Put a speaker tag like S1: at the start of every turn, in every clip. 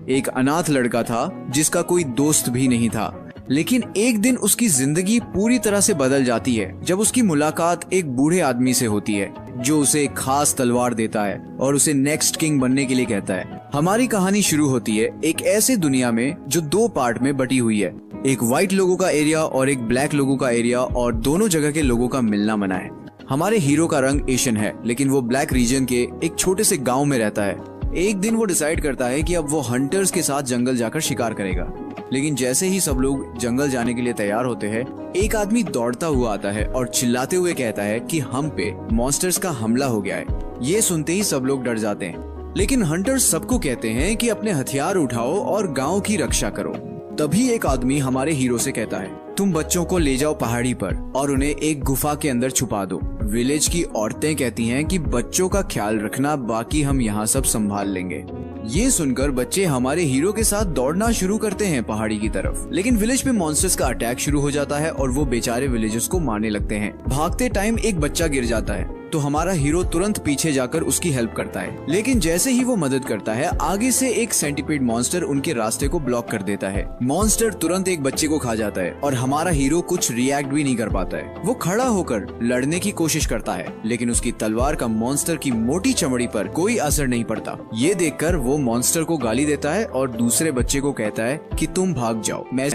S1: एक अनाथ लड़का था जिसका कोई दोस्त भी नहीं था। लेकिन एक दिन उसकी जिंदगी पूरी तरह से बदल जाती है जब उसकी मुलाकात एक बूढ़े आदमी से होती है जो उसे एक खास तलवार देता है और उसे नेक्स्ट किंग बनने के लिए कहता है। हमारी कहानी शुरू होती है एक ऐसे दुनिया में जो 2 पार्ट में बटी हुई है, एक व्हाइट लोगों का एरिया और एक ब्लैक लोगों का एरिया, और दोनों जगह के लोगों का मिलना मना है। हमारे हीरो का रंग एशियन है लेकिन वो ब्लैक रीजन के एक छोटे से गांव में रहता है। एक दिन वो डिसाइड करता है कि अब वो हंटर्स के साथ जंगल जाकर शिकार करेगा। लेकिन जैसे ही सब लोग जंगल जाने के लिए तैयार होते हैं, एक आदमी दौड़ता हुआ आता है और चिल्लाते हुए कहता है कि हम पे मॉन्स्टर्स का हमला हो गया है। ये सुनते ही सब लोग डर जाते हैं, लेकिन हंटर्स सबको कहते हैं कि अपने हथियार उठाओ और गांव की रक्षा करो। तभी एक आदमी हमारे हीरो से कहता है, तुम बच्चों को ले जाओ पहाड़ी पर और उन्हें एक गुफा के अंदर छुपा दो। विलेज की औरतें कहती हैं कि बच्चों का ख्याल रखना, बाकी हम यहाँ सब संभाल लेंगे। ये सुनकर बच्चे हमारे हीरो के साथ दौड़ना शुरू करते हैं पहाड़ी की तरफ। लेकिन विलेज में मॉन्स्टर्स का अटैक शुरू हो जाता है और वो बेचारे विलेजर्स को मारने लगते हैं। भागते टाइम एक बच्चा गिर जाता है तो हमारा हीरो तुरंत पीछे जाकर उसकी हेल्प करता है। लेकिन जैसे ही वो मदद करता है, आगे से एक सेंटीपीड मॉन्स्टर उनके रास्ते को ब्लॉक कर देता है। मॉन्स्टर तुरंत एक बच्चे को खा जाता है और हमारा हीरो कुछ रिएक्ट भी नहीं कर पाता है। वो खड़ा होकर लड़ने की कोशिश करता है लेकिन उसकी तलवार का मॉन्स्टर की मोटी चमड़ी पर कोई असर नहीं पड़ता। ये देखकर वो मॉन्स्टर को गाली देता है और दूसरे बच्चे को कहता है कि तुम भाग जाओ, मैं।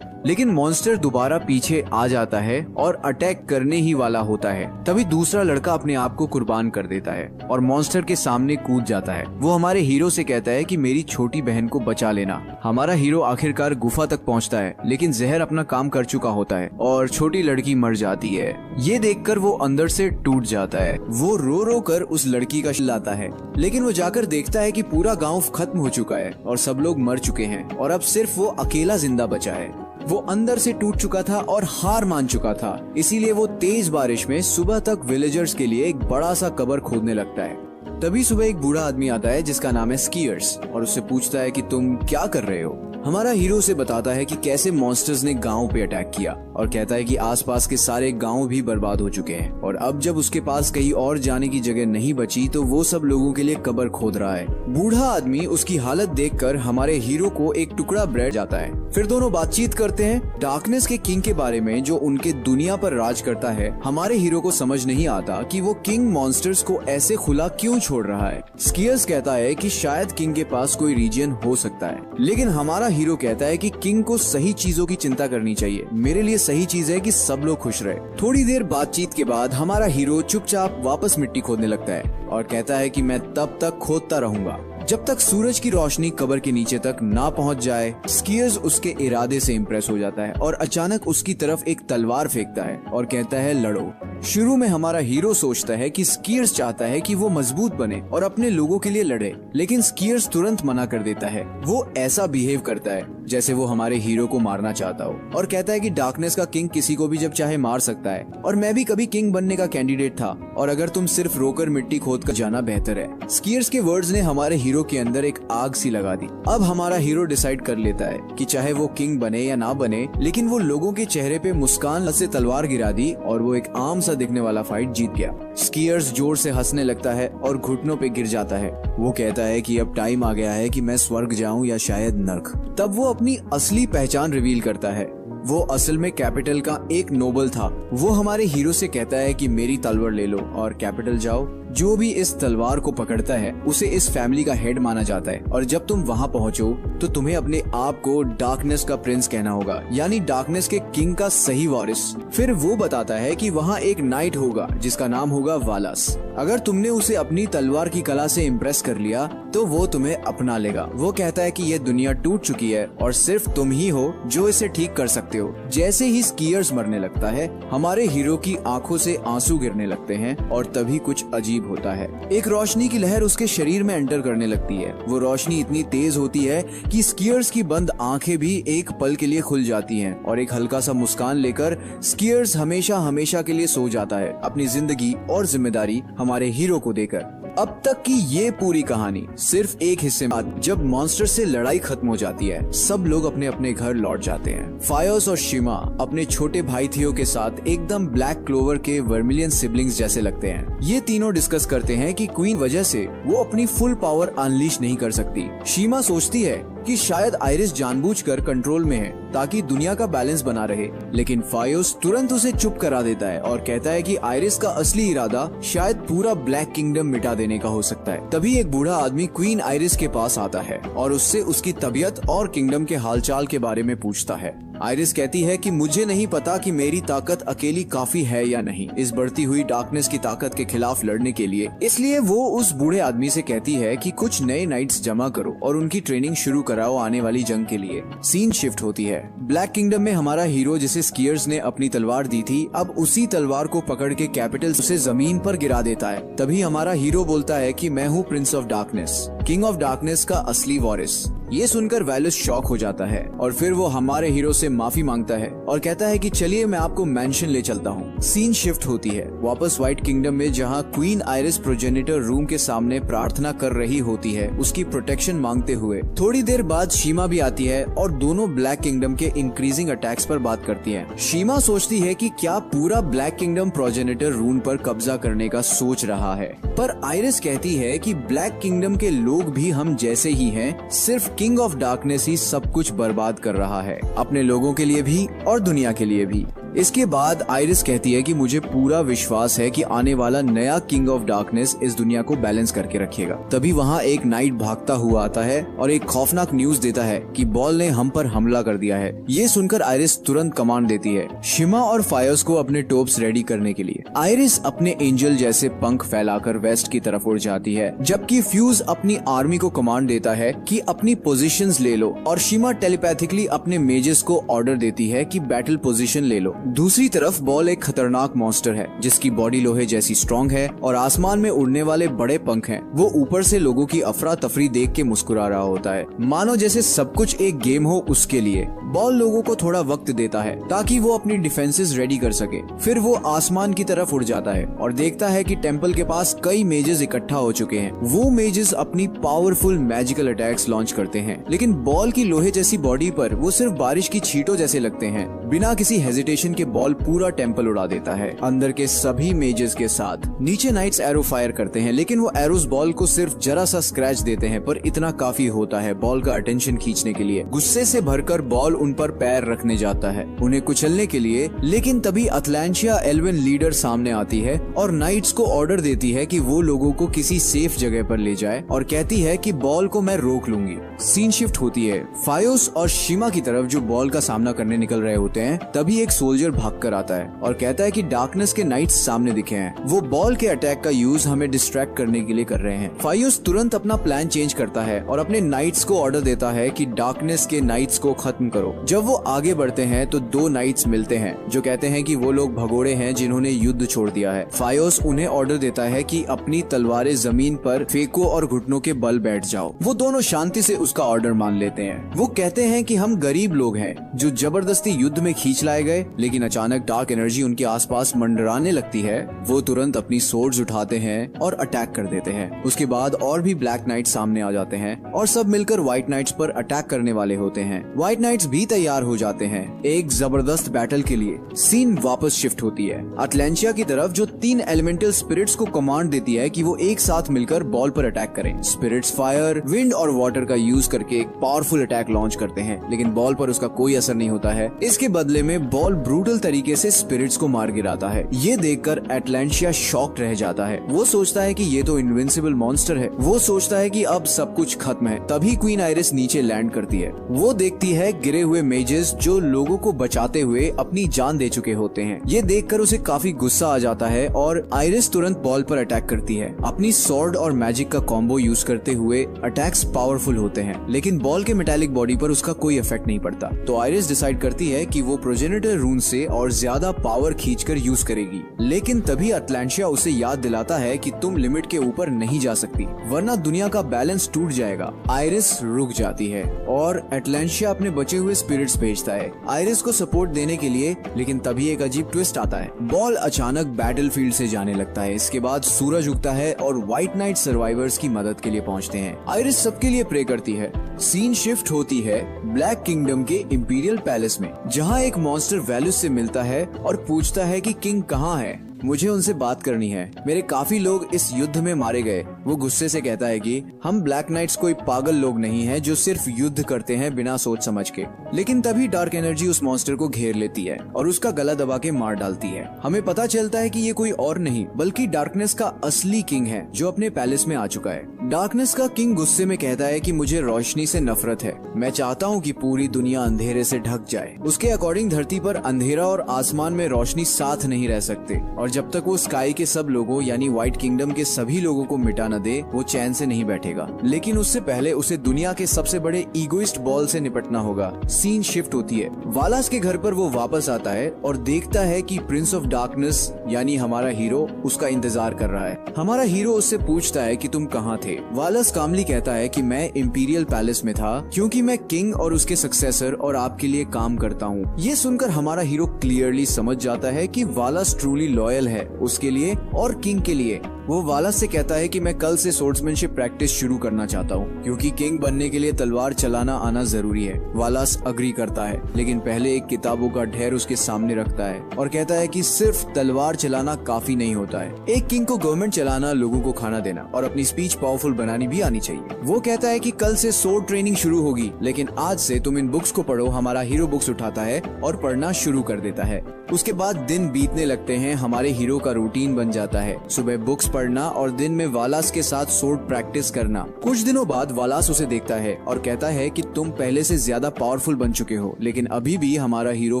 S1: लेकिन मॉन्स्टर दोबारा पीछे आ जाता है और अटैक करने ही वाला होता है। तभी दूसरा लड़का अपने आप को कुर्बान कर देता है और मॉन्स्टर के सामने कूद जाता है। वो हमारे हीरो से कहता है कि मेरी छोटी बहन को बचा लेना। हमारा हीरो आखिरकार गुफा तक पहुंचता है लेकिन जहर अपना काम कर चुका होता है और छोटी लड़की मर जाती है। ये देखकर वो अंदर से टूट जाता है। वो रो रो कर उस लड़की का चिल्लाता है, लेकिन वो जाकर देखता है कि पूरा गाँव खत्म हो चुका है और सब लोग मर चुके हैं और अब सिर्फ वो अकेला जिंदा बचा है। वो अंदर से टूट चुका था और हार मान चुका था, इसीलिए वो तेज बारिश में सुबह तक विलेजर्स के लिए एक बड़ा सा कब्र खोदने लगता है। तभी सुबह एक बूढ़ा आदमी आता है जिसका नाम है स्कीयर्स और उससे पूछता है कि तुम क्या कर रहे हो। हमारा हीरो से बताता है कि कैसे मॉन्स्टर्स ने गांव पे अटैक किया और कहता है कि आसपास के सारे गांव भी बर्बाद हो चुके हैं और अब जब उसके पास कहीं और जाने की जगह नहीं बची तो वो सब लोगों के लिए कब्र खोद रहा है। बूढ़ा आदमी उसकी हालत देखकर हमारे हीरो को एक टुकड़ा ब्रेड जाता है। फिर दोनों बातचीत करते हैं डार्कनेस के किंग के बारे में जो उनके दुनिया पर राज करता है। हमारे हीरो को समझ नहीं आता कि वो किंग मॉन्स्टर्स को ऐसे खुला क्यों छोड़ रहा है। स्कीयर्स कहता है कि शायद किंग के पास कोई रीजन हो सकता है, लेकिन हमारा हीरो कहता है कि किंग को सही चीजों की चिंता करनी चाहिए। मेरे लिए सही चीज है कि सब लोग खुश रहे। थोड़ी देर बातचीत के बाद हमारा हीरो चुपचाप वापस मिट्टी खोदने लगता है और कहता है कि मैं तब तक खोदता रहूंगा जब तक सूरज की रोशनी कब्र के नीचे तक ना पहुंच जाए। स्कीयर्स उसके इरादे से इम्प्रेस हो जाता है और अचानक उसकी तरफ एक तलवार फेंकता है और कहता है लड़ो। शुरू में हमारा हीरो सोचता है कि स्कीयर्स चाहता है कि वो मजबूत बने और अपने लोगों के लिए लड़े, लेकिन स्कीयर्स तुरंत मना कर देता है। वो ऐसा बिहेव करता है जैसे वो हमारे हीरो को मारना चाहता हो और कहता है कि डार्कनेस का किंग किसी को भी जब चाहे मार सकता है और मैं भी कभी किंग बनने का कैंडिडेट था और अगर तुम सिर्फ रोकर मिट्टी खोद कर जाना बेहतर है। स्कीयर्स के वर्ड्स ने हमारे हीरो के अंदर एक आग सी लगा दी। अब हमारा हीरो डिसाइड कर लेता है कि चाहे वो किंग बने या ना बने, लेकिन वो लोगों के चेहरे पे मुस्कान से तलवार गिरा दी और वो एक आम सा दिखने वाला फाइट जीत गया। स्कीयर्स जोर से हंसने लगता है और घुटनों पे गिर जाता है। वो कहता है कि अब टाइम आ गया है कि मैं स्वर्ग जाऊं या शायद नर्क। तब वो अपनी असली पहचान रिवील करता है। वो असल में कैपिटल का एक नोबल था। वो हमारे हीरो से कहता है कि मेरी तलवार ले लो और कैपिटल जाओ। जो भी इस तलवार को पकड़ता है उसे इस फैमिली का हेड माना जाता है और जब तुम वहाँ पहुँचो तो तुम्हें अपने आप को डार्कनेस का प्रिंस कहना होगा, यानी डार्कनेस के किंग का सही वारिस। फिर वो बताता है कि वहाँ एक नाइट होगा जिसका नाम होगा वालस। अगर तुमने उसे अपनी तलवार की कला से इम्प्रेस कर लिया तो वो तुम्हें अपना लेगा। वो कहता है कि ये दुनिया टूट चुकी है और सिर्फ तुम ही हो जो इसे ठीक कर सकते हो। जैसे ही स्कीयर्स मरने लगता है, हमारे हीरो की आंखों से आंसू गिरने लगते हैं और तभी कुछ अजीब होता है। एक रोशनी की लहर उसके शरीर में एंटर करने लगती है। वो रोशनी इतनी तेज होती है कि स्कीयर्स की बंद आंखें भी एक पल के लिए खुल जाती हैं और एक हल्का सा मुस्कान लेकर स्कीयर्स हमेशा हमेशा के लिए सो जाता है, अपनी जिंदगी और जिम्मेदारी हमारे हीरो को देकर। अब तक की ये पूरी कहानी सिर्फ एक हिस्से में, जब मॉन्स्टर से लड़ाई खत्म हो जाती है, सब लोग अपने अपने घर लौट जाते हैं। फायोस और शिमा अपने छोटे भाई थियो के साथ एकदम ब्लैक क्लोवर के वर्मिलियन सिबलिंग्स जैसे लगते हैं। ये तीनों डिस्कस करते हैं कि क्वीन वजह से वो अपनी फुल पावर अनलीश नहीं कर सकती। शिमा सोचती है कि शायद आयरिस जानबूझकर कंट्रोल में है ताकि दुनिया का बैलेंस बना रहे, लेकिन फायोस तुरंत उसे चुप करा देता है और कहता है कि आयरिस का असली इरादा शायद पूरा ब्लैक किंगडम मिटा देने का हो सकता है। तभी एक बूढ़ा आदमी क्वीन आयरिस के पास आता है और उससे उसकी तबीयत और किंगडम के हालचाल के बारे में पूछता है। आयरिस कहती है कि मुझे नहीं पता कि मेरी ताकत अकेली काफी है या नहीं इस बढ़ती हुई डार्कनेस की ताकत के खिलाफ लड़ने के लिए। इसलिए वो उस बूढ़े आदमी से कहती है कि कुछ नए नाइट्स जमा करो और उनकी ट्रेनिंग शुरू कराओ आने वाली जंग के लिए। सीन शिफ्ट होती है। ब्लैक किंगडम में हमारा हीरो जिसे स्कीयर्स ने अपनी तलवार दी थी, अब उसी तलवार को पकड़ के कैपिटल उसे जमीन पर गिरा देता है। तभी हमारा हीरो बोलता है कि मैं हूँ Prince of darkness, king of darkness का असली वॉरिस। ये सुनकर वैलस शॉक हो जाता है और फिर वो हमारे हीरो से माफी मांगता है और कहता है कि चलिए मैं आपको मैंशन ले चलता हूँ। सीन शिफ्ट होती है वापस व्हाइट किंगडम में, जहाँ क्वीन आयरिस प्रोजेनिटर रूम के सामने प्रार्थना कर रही होती है उसकी प्रोटेक्शन मांगते हुए। थोड़ी देर बाद शीमा भी आती है और दोनों ब्लैक किंगडम के इंक्रीजिंग अटैक्स पर बात करती है। शीमा सोचती है कि क्या पूरा ब्लैक किंगडम प्रोजेनिटर रूम पर कब्जा करने का सोच रहा है, पर आयरिस कहती है कि ब्लैक किंगडम के लोग भी हम जैसे ही हैं, सिर्फ किंग ऑफ डार्कनेस ही सब कुछ बर्बाद कर रहा है, अपने लोगों के लिए भी और दुनिया के लिए भी। इसके बाद आयरिस कहती है कि मुझे पूरा विश्वास है कि आने वाला नया किंग ऑफ डार्कनेस इस दुनिया को बैलेंस करके रखेगा। तभी वहाँ एक नाइट भागता हुआ आता है और एक खौफनाक न्यूज देता है कि बॉल ने हम पर हमला कर दिया है। ये सुनकर आयरिस तुरंत कमांड देती है शीमा और फायोस को अपने टोप्स रेडी करने के लिए। आयरिस अपने एंजल जैसे पंख फैलाकर वेस्ट की तरफ उड़ जाती है, जबकि फ्यूज अपनी आर्मी को कमांड देता है कि अपनी पोजीशंस ले लो और शीमा टेलीपैथिकली अपने मेजेस को ऑर्डर देती है कि बैटल पोजीशन ले लो। दूसरी तरफ बॉल एक खतरनाक मॉन्स्टर है जिसकी बॉडी लोहे जैसी स्ट्रॉन्ग है और आसमान में उड़ने वाले बड़े पंख हैं। वो ऊपर से लोगों की अफरा तफरी देख के मुस्कुरा रहा होता है, मानो जैसे सब कुछ एक गेम हो उसके लिए। बॉल लोगों को थोड़ा वक्त देता है ताकि वो अपनी डिफेंसेस रेडी कर सके। फिर वो आसमान की तरफ उड़ जाता है और देखता है कि टेम्पल के पास कई मेजेस इकट्ठा हो चुके हैं। वो मेजेस अपनी पावरफुल मैजिकल अटैक्स लॉन्च करते हैं, लेकिन बॉल की लोहे जैसी बॉडी पर वो सिर्फ बारिश की छींटों जैसे लगते हैं। बिना किसी हेजिटेशन के बॉल पूरा टेम्पल उड़ा देता है अंदर के सभी मेजेस के साथ। नीचे नाइट्स एरो फायर करते हैं, लेकिन वो एरोस बॉल को सिर्फ जरा सा स्क्रैच देते हैं, पर इतना काफी होता है बॉल का अटेंशन खींचने के लिए। गुस्से से भरकर बॉल उन पर पैर रखने जाता है उन्हें कुचलने के लिए, लेकिन तभी अटलांटिया एल्विन लीडर सामने आती है और नाइट्स को ऑर्डर देती है कि वो लोगों को किसी सेफ जगह पर ले जाए और कहती है कि बॉल को मैं रोक लूंगी। सीन शिफ्ट होती है फायोस और शीमा की तरफ जो बॉल का सामना करने निकल रहे होते हैं। तभी एक सोल्जर भागकर आता है और कहता है कि डार्कनेस के नाइट्स सामने दिखे हैं, वो बॉल के अटैक का यूज हमें डिस्ट्रैक्ट करने के लिए कर रहे हैं। फायोस तुरंत अपना प्लान चेंज करता है और अपने नाइट्स को ऑर्डर देता है कि डार्कनेस के नाइट्स को खत्म करो। जब वो आगे बढ़ते हैं तो दो नाइट्स मिलते हैं जो कहते हैं कि वो लोग भगोड़े हैं जिन्होंने युद्ध छोड़ दिया है। फायोस उन्हें ऑर्डर देता है कि अपनी तलवारें जमीन पर फेंको और घुटनों के बल बैठ जाओ। वो दोनों शांति से उसका ऑर्डर मान लेते हैं। वो कहते हैं कि हम गरीब लोग हैं जो जबरदस्ती युद्ध में खींच लाए गए, लेकिन अचानक डार्क एनर्जी उनके आसपास मंडराने लगती है। वो तुरंत अपनी सोर्ड्स उठाते हैं और अटैक कर देते हैं। उसके बाद और भी ब्लैक नाइट्स सामने आ जाते हैं और सब मिलकर व्हाइट नाइट्स पर अटैक करने वाले होते हैं। व्हाइट नाइट्स भी तैयार हो जाते हैं एक जबरदस्त बैटल के लिए। सीन वापस शिफ्ट होती है अटलांटिया की तरफ, जो 3 एलिमेंटल स्पिरिट्स को कमांड देती है कि वो एक साथ मिलकर बॉल पर अटैक करें। स्पिरिट्स फायर, विंड और वाटर का यूज करके एक पावरफुल अटैक लॉन्च करते हैं, लेकिन बॉल पर उसका कोई असर नहीं होता है। इसके बदले में बॉल ब्रूटल तरीके से स्पिरिट्स को मार गिराता है। ये देखकर अटलांटिया शॉक्ड रह जाता है। वो सोचता है कि ये तो इनविंसिबल मॉन्स्टर है। वो सोचता है कि अब सब कुछ खत्म है। तभी क्वीन आयरिस नीचे लैंड करती है। वो देखती है गिरे हुए मेजेस जो लोगों को बचाते हुए अपनी जान दे चुके होते हैं। ये देखकर उसे काफी गुस्सा आ जाता है और आयरिस तुरंत बॉल पर अटैक करती है। अपनी स्वॉर्ड और मैजिक का कॉम्बो यूज करते हुए अटैक्स पावरफुल होते हैं, लेकिन बॉल के मेटालिक बॉडी पर उसका कोई इफेक्ट नहीं पड़ता। तो आयरिस डिसाइड करती है कि वो प्रोजेनिटर रून से और ज्यादा पावर खींचकर यूज करेगी, लेकिन तभी अटलांटिया उसे याद दिलाता है कि तुम लिमिट के ऊपर नहीं जा सकती, वरना दुनिया का बैलेंस टूट जाएगा। आयरिस रुक जाती है और अटलांटिया अपने बचे हुए स्पिरिट्स भेजता है आयरिस को सपोर्ट देने के लिए, लेकिन तभी एक अजीब ट्विस्ट आता है। बॉल अचानक बैटलफील्ड से जाने लगता है। इसके बाद सूरज उगता है और व्हाइट नाइट सर्वाइवर्स की मदद के लिए पहुंचते हैं। आयरिस सबके लिए प्रे करती है। सीन शिफ्ट होती है ब्लैक किंगडम के इंपीरियल पैलेस में, जहां एक मॉन्स्टर वैलुस से मिलता है और पूछता है कि किंग कहाँ है, मुझे उनसे बात करनी है। मेरे काफी लोग इस युद्ध में मारे गए, वो गुस्से से कहता है कि हम ब्लैक नाइट्स कोई पागल लोग नहीं हैं जो सिर्फ युद्ध करते हैं बिना सोच समझ के। लेकिन तभी डार्क एनर्जी उस मॉन्स्टर को घेर लेती है और उसका गला दबा के मार डालती है। हमें पता चलता है कि ये कोई और नहीं बल्कि डार्कनेस का असली किंग है जो अपने पैलेस में आ चुका है। डार्कनेस का किंग गुस्से में कहता है कि मुझे रोशनी से नफरत है, मैं चाहता हूँ कि पूरी दुनिया अंधेरे से ढक जाए। उसके अकॉर्डिंग धरती पर अंधेरा और आसमान में रोशनी साथ नहीं रह सकते और जब तक वो स्काई के सब लोगों यानी व्हाइट किंगडम के सभी लोगों को मिटा न दे वो चैन से नहीं बैठेगा। लेकिन उससे पहले उसे दुनिया के सबसे बड़े ईगोइस्ट बॉल से निपटना होगा। सीन शिफ्ट होती है। वालास के घर पर वो वापस आता है और देखता है कि प्रिंस ऑफ डार्कनेस यानी हमारा हीरो उसका इंतजार कर रहा है। हमारा हीरो उससे पूछता है कि तुम कहाँ थे। वालास कामली कहता है कि मैं इंपीरियल पैलेस में था क्योंकि मैं किंग और उसके सक्सेसर और आपके लिए काम करता हूँ। ये सुनकर हमारा हीरो क्लियरली समझ जाता है कि वालास ट्रूली लॉयल है उसके लिए और किंग के लिए। वो वालास से कहता है कि मैं कल से स्वॉर्ड्समैनशिप प्रैक्टिस शुरू करना चाहता हूँ क्योंकि किंग बनने के लिए तलवार चलाना आना जरूरी है। वालास अग्री करता है लेकिन पहले एक किताबों का ढेर उसके सामने रखता है और कहता है कि सिर्फ तलवार चलाना काफी नहीं होता है। एक किंग को गवर्नमेंट चलाना, लोगों को खाना देना और अपनी स्पीच पावरफुल बनानी भी आनी चाहिए। वो कहता है कि कल से स्वॉर्ड ट्रेनिंग शुरू होगी लेकिन आज से तुम इन बुक्स को पढ़ो। हमारा हीरो बुक्स उठाता है और पढ़ना शुरू कर देता है। उसके बाद दिन बीतने लगते हैं। हमारे हीरो का रूटीन बन जाता है, सुबह बुक्स पढ़ना और दिन में वालास के साथ स्वॉर्ड प्रैक्टिस करना। कुछ दिनों बाद वालास उसे देखता है और कहता है कि तुम पहले से ज्यादा पावरफुल बन चुके हो। लेकिन अभी भी हमारा हीरो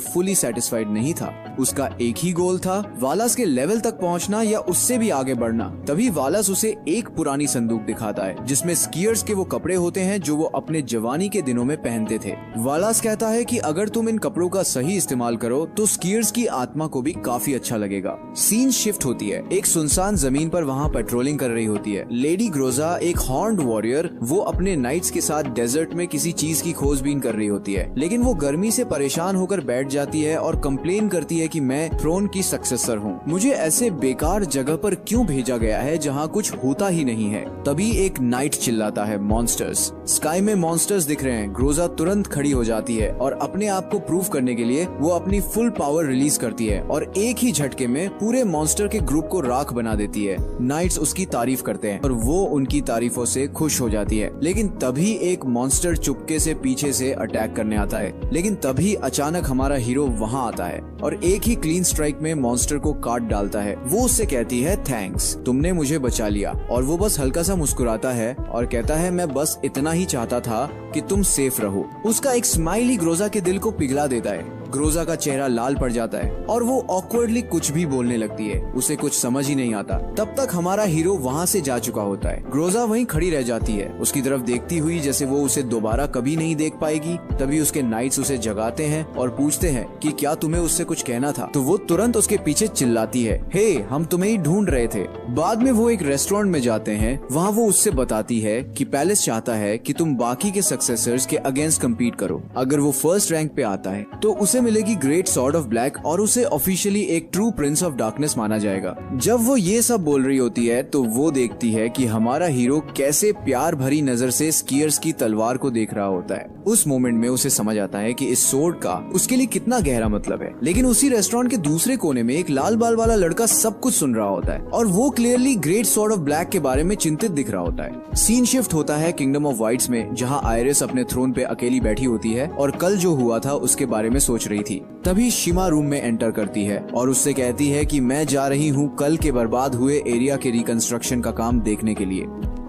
S1: फुली सेटिस्फाइड नहीं था। उसका एक ही गोल था, वालास के लेवल तक पहुंचना या उससे भी आगे बढ़ना। तभी वालास उसे एक पुरानी संदूक दिखाता है जिसमें स्कीयर्स के वो कपड़े होते हैं जो वो अपने जवानी के दिनों में पहनते थे। वालास कहता है कि अगर तुम इन कपड़ों का सही इस्तेमाल करो तो स्कीयर्स की आत्मा को भी काफी अच्छा लगेगा। सीन शिफ्ट होती है। एक सुनसान जमीन पर वहाँ पेट्रोलिंग कर रही होती है लेडी ग्रोजा, एक हॉर्न्ड वॉरियर। वो अपने नाइट्स के साथ डेजर्ट में किसी चीज की खोजबीन कर रही होती है लेकिन वो गर्मी से परेशान होकर बैठ जाती है और कंप्लेन करती है कि मैं थ्रोन की सक्सेसर हूँ। मुझे ऐसे बेकार जगह पर क्यों भेजा गया है जहाँ कुछ होता ही नहीं है। तभी एक नाइट चिल्लाता है, मॉन्स्टर्स। स्काई में मॉन्स्टर्स दिख रहे हैं। ग्रोजा तुरंत खड़ी हो जाती है और अपने आप को प्रूव करने के लिए वो अपनी फुल पावर रिलीज करती है और एक ही झटके में पूरे मॉन्स्टर के ग्रुप को राख बना देती है। नाइट्स उसकी तारीफ करते हैं और वो उनकी तारीफों से खुश हो जाती है। लेकिन तभी एक मॉन्स्टर चुपके से पीछे से अटैक करने आता है। लेकिन तभी अचानक हमारा हीरो वहाँ आता है और एक ही क्लीन स्ट्राइक में मॉन्स्टर को काट डालता है। वो उससे कहती है, थैंक्स, तुमने मुझे बचा लिया। और वो बस हल्का सा मुस्कुराता है और कहता है, मैं बस इतना ही चाहता था कि तुम सेफ रहो। उसका एक स्माइल ही ग्रोजा के दिल को पिघला देता है। ग्रोजा का चेहरा लाल पड़ जाता है और वो ऑकवर्डली कुछ भी बोलने लगती है। उसे कुछ समझ ही नहीं आता। तब तक हमारा हीरो वहाँ से जा चुका होता है। ग्रोजा वहीं खड़ी रह जाती है, उसकी तरफ देखती हुई जैसे वो उसे दोबारा कभी नहीं देख पाएगी। तभी उसके नाइट्स उसे जगाते हैं और पूछते हैं कि क्या तुम्हें उससे कुछ कहना था। तो वो तुरंत उसके पीछे चिल्लाती है, हे, हम तुम्हें ही ढूंढ रहे थे। बाद में वो एक रेस्टोरेंट में जाते हैं। वहाँ वो उससे बताती है कि पैलेस चाहता है कि तुम बाकी के सक्सेसर्स के अगेंस्ट कम्पीट करो। अगर वो फर्स्ट रैंक पे आता है तो उसे मिलेगी ग्रेट सॉर्ड ऑफ ब्लैक और उसे ऑफिशियली एक ट्रू प्रिंस ऑफ डार्कनेस माना जाएगा। जब वो ये सब बोल रही होती है तो वो देखती है कि हमारा हीरो कैसे प्यार भरी नजर से स्कीयर्स की तलवार को देख रहा होता है। उस मोमेंट में उसे समझ आता है कि इस सोर्ड का उसके लिए कितना गहरा मतलब है। लेकिन उसी रेस्टोरेंट के दूसरे कोने में एक लाल बाल वाला लड़का सब कुछ सुन रहा होता है और वो clearly great sword of black के बारे में चिंतित दिख रहा होता है। सीन शिफ्ट होता है किंगडम ऑफ व्हाइट्स में, जहाँ आयरिस अपने थ्रोन पे अकेली बैठी होती है और कल जो हुआ था उसके बारे में सोच रही थी। तभी शिमा रूम में एंटर करती है और उससे कहती है कि मैं जा रही हूँ कल के बर्बाद हुए एरिया के रिकंस्ट्रक्शन का काम देखने के लिए।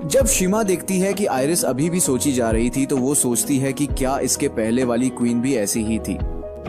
S1: जब शिमा देखती है कि आयरिस अभी भी सोची जा रही थी तो वो सोचती है कि क्या इसके पहले वाली क्वीन भी ऐसी ही थी।